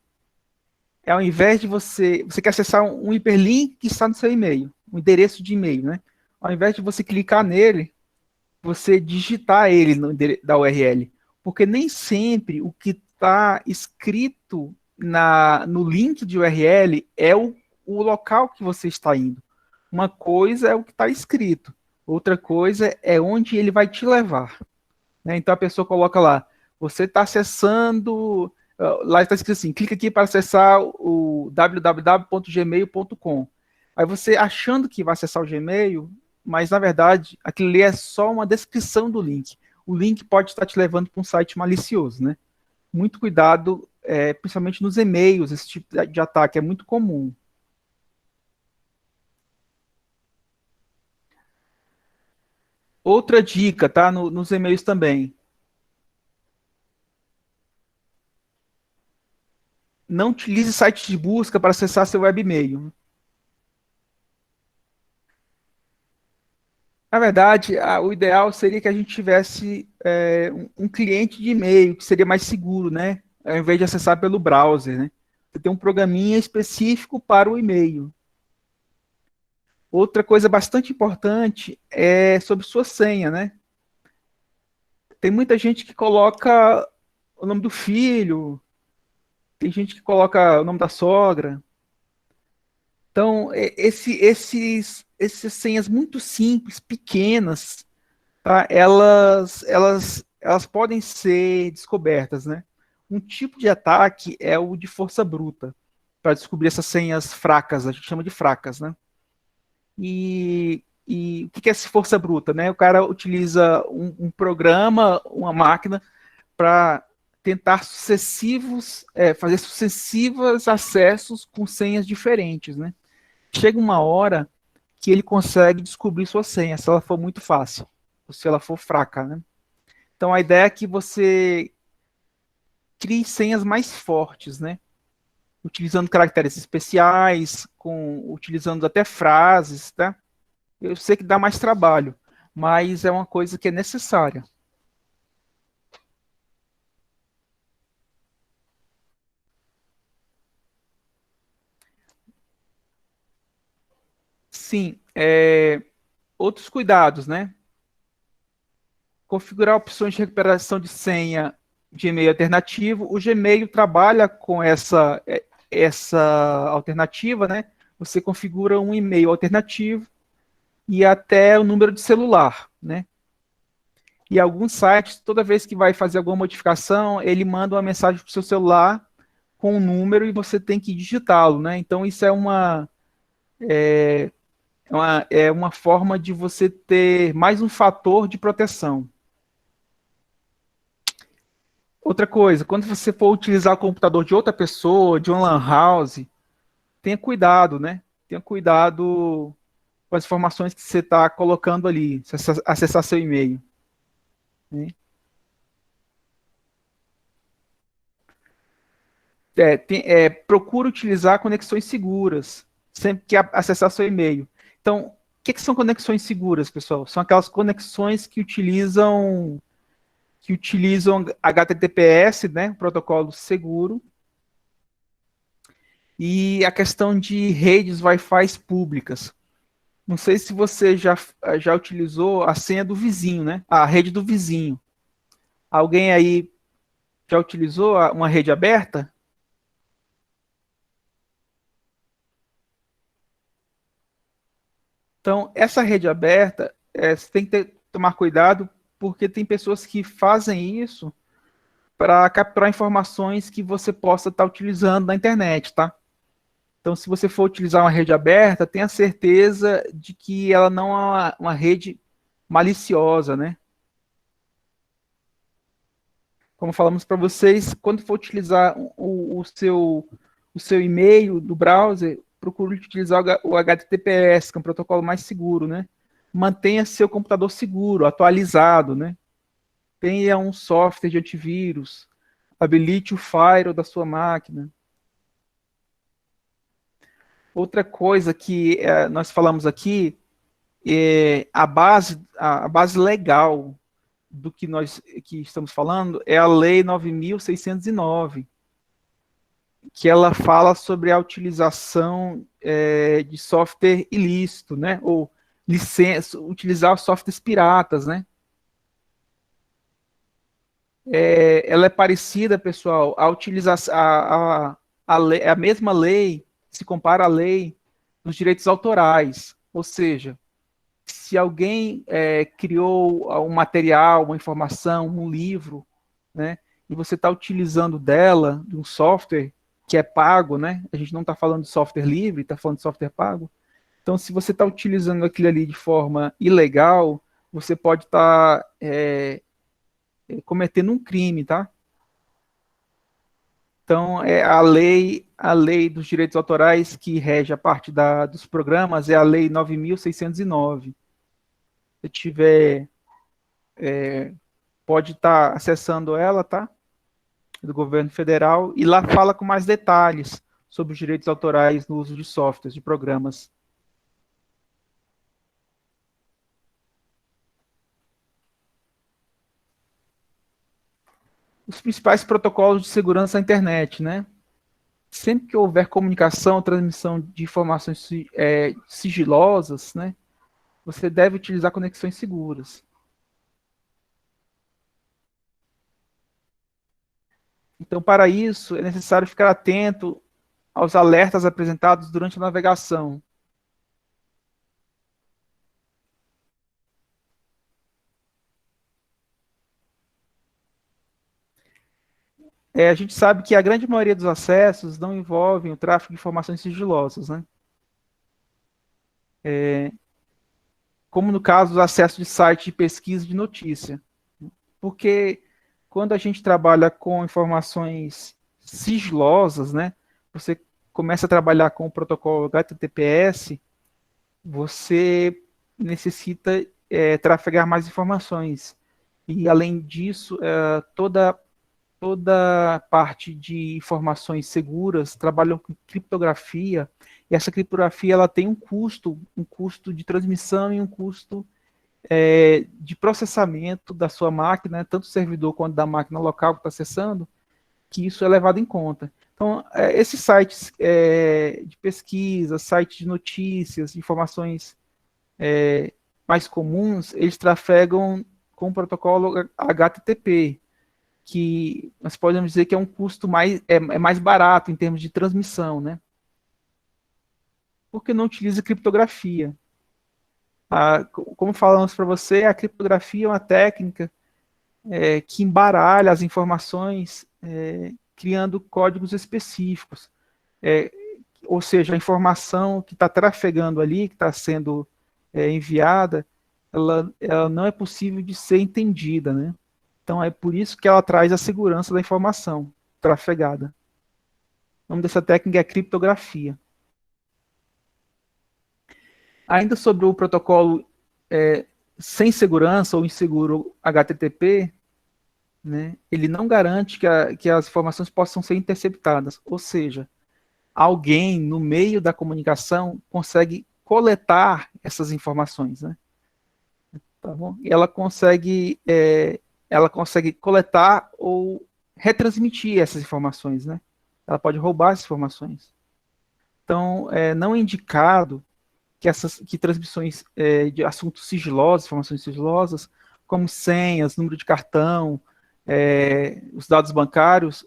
ao invés de você quer acessar um hiperlink que está no seu e-mail, um endereço de e-mail, né? Ao invés de você clicar nele, você digitar ele da URL, porque nem sempre o que está escrito no link de URL é o local que você está indo. Uma coisa é o que está escrito, outra coisa é onde ele vai te levar, né? Então a pessoa coloca lá, você está acessando, lá está escrito assim, clica aqui para acessar o www.gmail.com. Aí você achando que vai acessar o Gmail, mas na verdade aquilo ali é só uma descrição do link. O link pode estar te levando para um site malicioso, né? Muito cuidado, principalmente nos e-mails, esse tipo de ataque é muito comum. Outra dica, tá? Nos e-mails também. Não utilize sites de busca para acessar seu webmail. Na verdade, o ideal seria que a gente tivesse um cliente de e-mail, que seria mais seguro, né? Ao invés de acessar pelo browser, né? Você tem um programinha específico para o e-mail. Outra coisa bastante importante é sobre sua senha, né? Tem muita gente que coloca o nome do filho, tem gente que coloca o nome da sogra. Então, essas senhas muito simples, pequenas, tá? Elas podem ser descobertas, né? Um tipo de ataque é o de força bruta, para descobrir essas senhas fracas, a gente chama de fracas, né? E o que é essa força bruta, né? O cara utiliza um programa, uma máquina, para tentar fazer sucessivos acessos com senhas diferentes, né? Chega uma hora que ele consegue descobrir sua senha, se ela for muito fácil, ou se ela for fraca, né? Então a ideia é que você crie senhas mais fortes, né? Utilizando caracteres especiais, utilizando até frases, tá? Eu sei que dá mais trabalho, mas é uma coisa que é necessária. Sim, outros cuidados, né? Configurar opções de recuperação de senha de e-mail alternativo. O Gmail trabalha com essa alternativa, né? Você configura um e-mail alternativo e até o número de celular, né? E alguns sites, toda vez que vai fazer alguma modificação, ele manda uma mensagem para o seu celular com um número e você tem que digitá-lo, né? Então isso é uma forma de você ter mais um fator de proteção. Outra coisa, quando você for utilizar o computador de outra pessoa, de uma lan house, tenha cuidado, né? Tenha cuidado com as informações que você está colocando ali, se acessar seu e-mail, né? Procure utilizar conexões seguras sempre que acessar seu e-mail. Então, o que são conexões seguras, pessoal? São aquelas conexões que utilizam HTTPS, né, protocolo seguro, e a questão de redes Wi-Fi públicas. Não sei se você já utilizou a senha do vizinho, né? A rede do vizinho. Alguém aí já utilizou uma rede aberta? Então, essa rede aberta, você tem que tomar cuidado, porque tem pessoas que fazem isso para capturar informações que você possa estar utilizando na internet, tá? Então, se você for utilizar uma rede aberta, tenha certeza de que ela não é uma rede maliciosa, né? Como falamos para vocês, quando for utilizar o seu e-mail do browser, procure utilizar o HTTPS, que é um protocolo mais seguro, né? Mantenha seu computador seguro, atualizado, né? Tenha um software de antivírus, habilite o firewall da sua máquina. Outra coisa que nós falamos aqui é a base legal do que nós que estamos falando é a Lei 9.609, que ela fala sobre a utilização de software ilícito, né? Ou utilizar softwares piratas, né? Ela é parecida, pessoal, a utilizar a mesma lei se compara à lei dos direitos autorais, ou seja, se alguém criou um material, uma informação, um livro, né, e você está utilizando dela, de um software que é pago, né, a gente não está falando de software livre, está falando de software pago, então se você está utilizando aquilo ali de forma ilegal, você pode estar cometendo um crime, tá? Então, a lei dos direitos autorais que rege a parte dos programas é a Lei 9.609. Se tiver, pode estar acessando ela, tá? Do governo federal, e lá fala com mais detalhes sobre os direitos autorais no uso de softwares, de programas. Os principais protocolos de segurança da internet, né? Sempre que houver comunicação, transmissão de informações sigilosas, né? Você deve utilizar conexões seguras. Então, para isso, é necessário ficar atento aos alertas apresentados durante a navegação. A gente sabe que a grande maioria dos acessos não envolvem o tráfego de informações sigilosas, né? Como no caso do acesso de site de pesquisa de notícia. Porque quando a gente trabalha com informações sigilosas, né, você começa a trabalhar com o protocolo HTTPS, você necessita trafegar mais informações. E, além disso, toda parte de informações seguras trabalham com criptografia, e essa criptografia ela tem um custo de transmissão e um custo de processamento da sua máquina, tanto do servidor quanto da máquina local que está acessando, que isso é levado em conta. Então, esses sites de pesquisa, sites de notícias, informações mais comuns, eles trafegam com o protocolo HTTP, que nós podemos dizer que é um custo mais barato em termos de transmissão, né? Porque não utiliza criptografia. Como falamos para você, a criptografia é uma técnica que embaralha as informações, criando códigos específicos. Ou seja, a informação que está trafegando ali, que está sendo enviada, ela não é possível de ser entendida, né? Então, é por isso que ela traz a segurança da informação trafegada. O nome dessa técnica é criptografia. Ainda sobre o protocolo sem segurança ou inseguro HTTP, né, ele não garante que as informações possam ser interceptadas. Ou seja, alguém no meio da comunicação consegue coletar essas informações, né? Tá bom? E ela consegue coletar ou retransmitir essas informações, né? Ela pode roubar essas informações. Então, não é indicado que transmissões de assuntos sigilosos, informações sigilosas, como senhas, número de cartão, os dados bancários,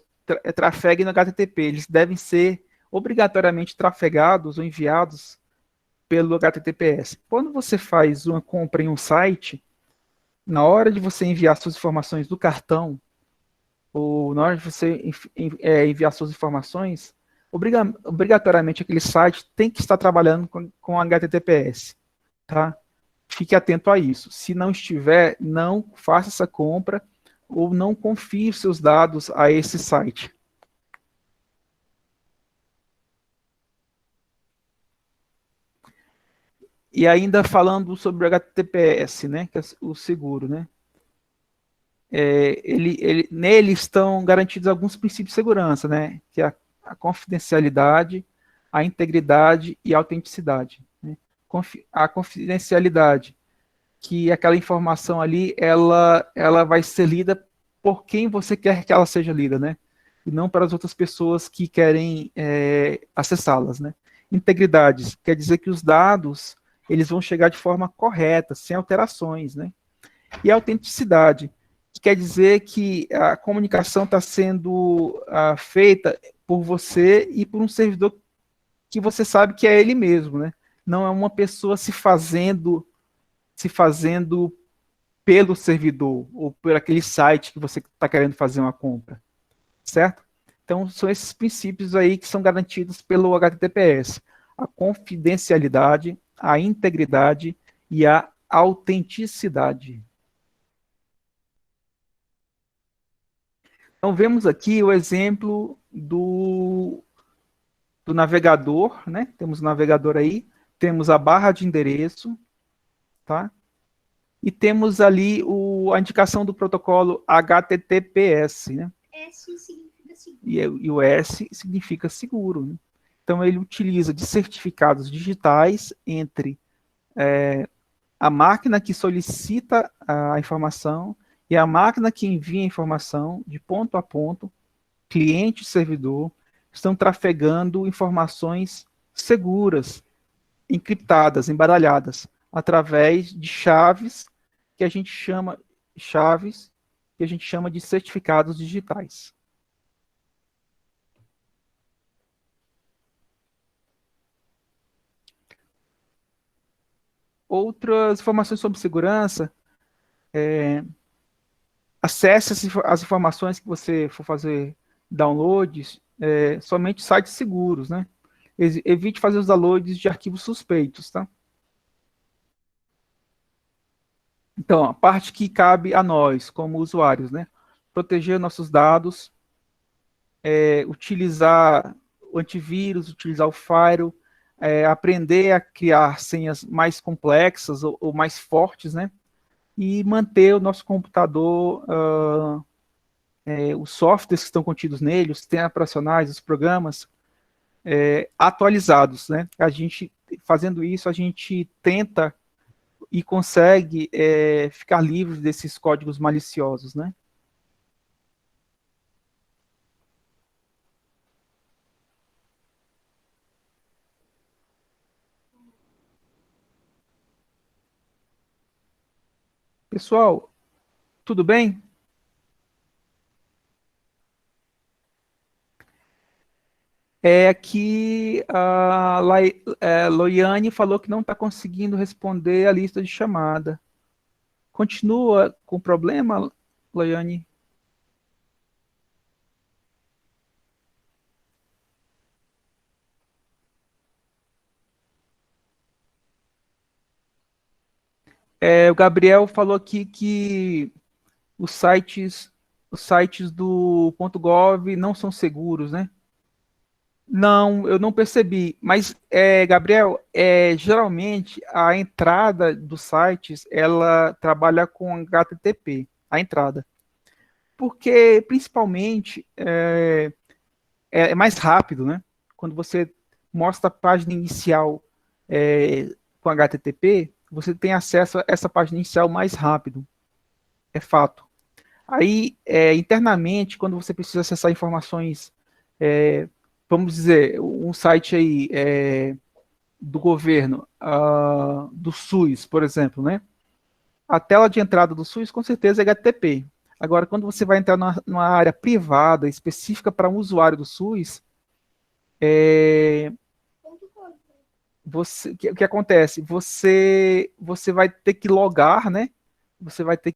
trafeguem no HTTP. Eles devem ser obrigatoriamente trafegados ou enviados pelo HTTPS. Quando você faz uma compra em um site, na hora de você enviar suas informações do cartão, ou na hora de você enviar suas informações, obrigatoriamente aquele site tem que estar trabalhando com HTTPS, tá? Fique atento a isso. Se não estiver, não faça essa compra ou não confie os seus dados a esse site. E ainda falando sobre o HTTPS, né, que é o seguro, né? Nele estão garantidos alguns princípios de segurança, né? Que é a confidencialidade, a integridade e a autenticidade. Né? A confidencialidade, que aquela informação ali, ela vai ser lida por quem você quer que ela seja lida, né? E não para as outras pessoas que querem acessá-las, né? Integridade, quer dizer que os dados eles vão chegar de forma correta, sem alterações, né? E a autenticidade, que quer dizer que a comunicação está sendo feita por você e por um servidor que você sabe que é ele mesmo, né? Não é uma pessoa se fazendo pelo servidor ou por aquele site que você está querendo fazer uma compra, certo? Então, são esses princípios aí que são garantidos pelo HTTPS. A confidencialidade, a integridade e a autenticidade. Então, vemos aqui o exemplo do navegador, né? Temos o navegador aí, temos a barra de endereço, tá? E temos ali a indicação do protocolo HTTPS, né? S significa seguro. E o S significa seguro, né? Então, ele utiliza de certificados digitais entre a máquina que solicita a informação e a máquina que envia a informação de ponto a ponto, cliente e servidor, estão trafegando informações seguras, encriptadas, embaralhadas, através de chaves que a gente chama de certificados digitais. Outras informações sobre segurança, acesse as informações que você for fazer downloads, somente sites seguros, né? Evite fazer os downloads de arquivos suspeitos, tá? Então, a parte que cabe a nós, como usuários, né? Proteger nossos dados, utilizar o antivírus, utilizar o firewall, aprender a criar senhas mais complexas ou mais fortes, né? E manter o nosso computador, os softwares que estão contidos nele, os sistemas operacionais, os programas, atualizados, né? Fazendo isso, a gente tenta e consegue ficar livre desses códigos maliciosos, né? Pessoal, tudo bem? É que a Loiane falou que não está conseguindo responder a lista de chamada. Continua com problema, Loiane? O Gabriel falou aqui que os sites do .gov não são seguros, né? Não, eu não percebi. Mas, Gabriel, geralmente a entrada dos sites, ela trabalha com HTTP, a entrada. Porque, principalmente, é mais rápido, né? Quando você mostra a página inicial com HTTP, você tem acesso a essa página inicial mais rápido. É fato. Aí, internamente, quando você precisa acessar informações, vamos dizer, um site aí do governo, do SUS, por exemplo, né? A tela de entrada do SUS, com certeza, é HTTP. Agora, quando você vai entrar numa área privada, específica para um usuário do SUS, o que acontece? Você vai ter que logar, né? Você vai ter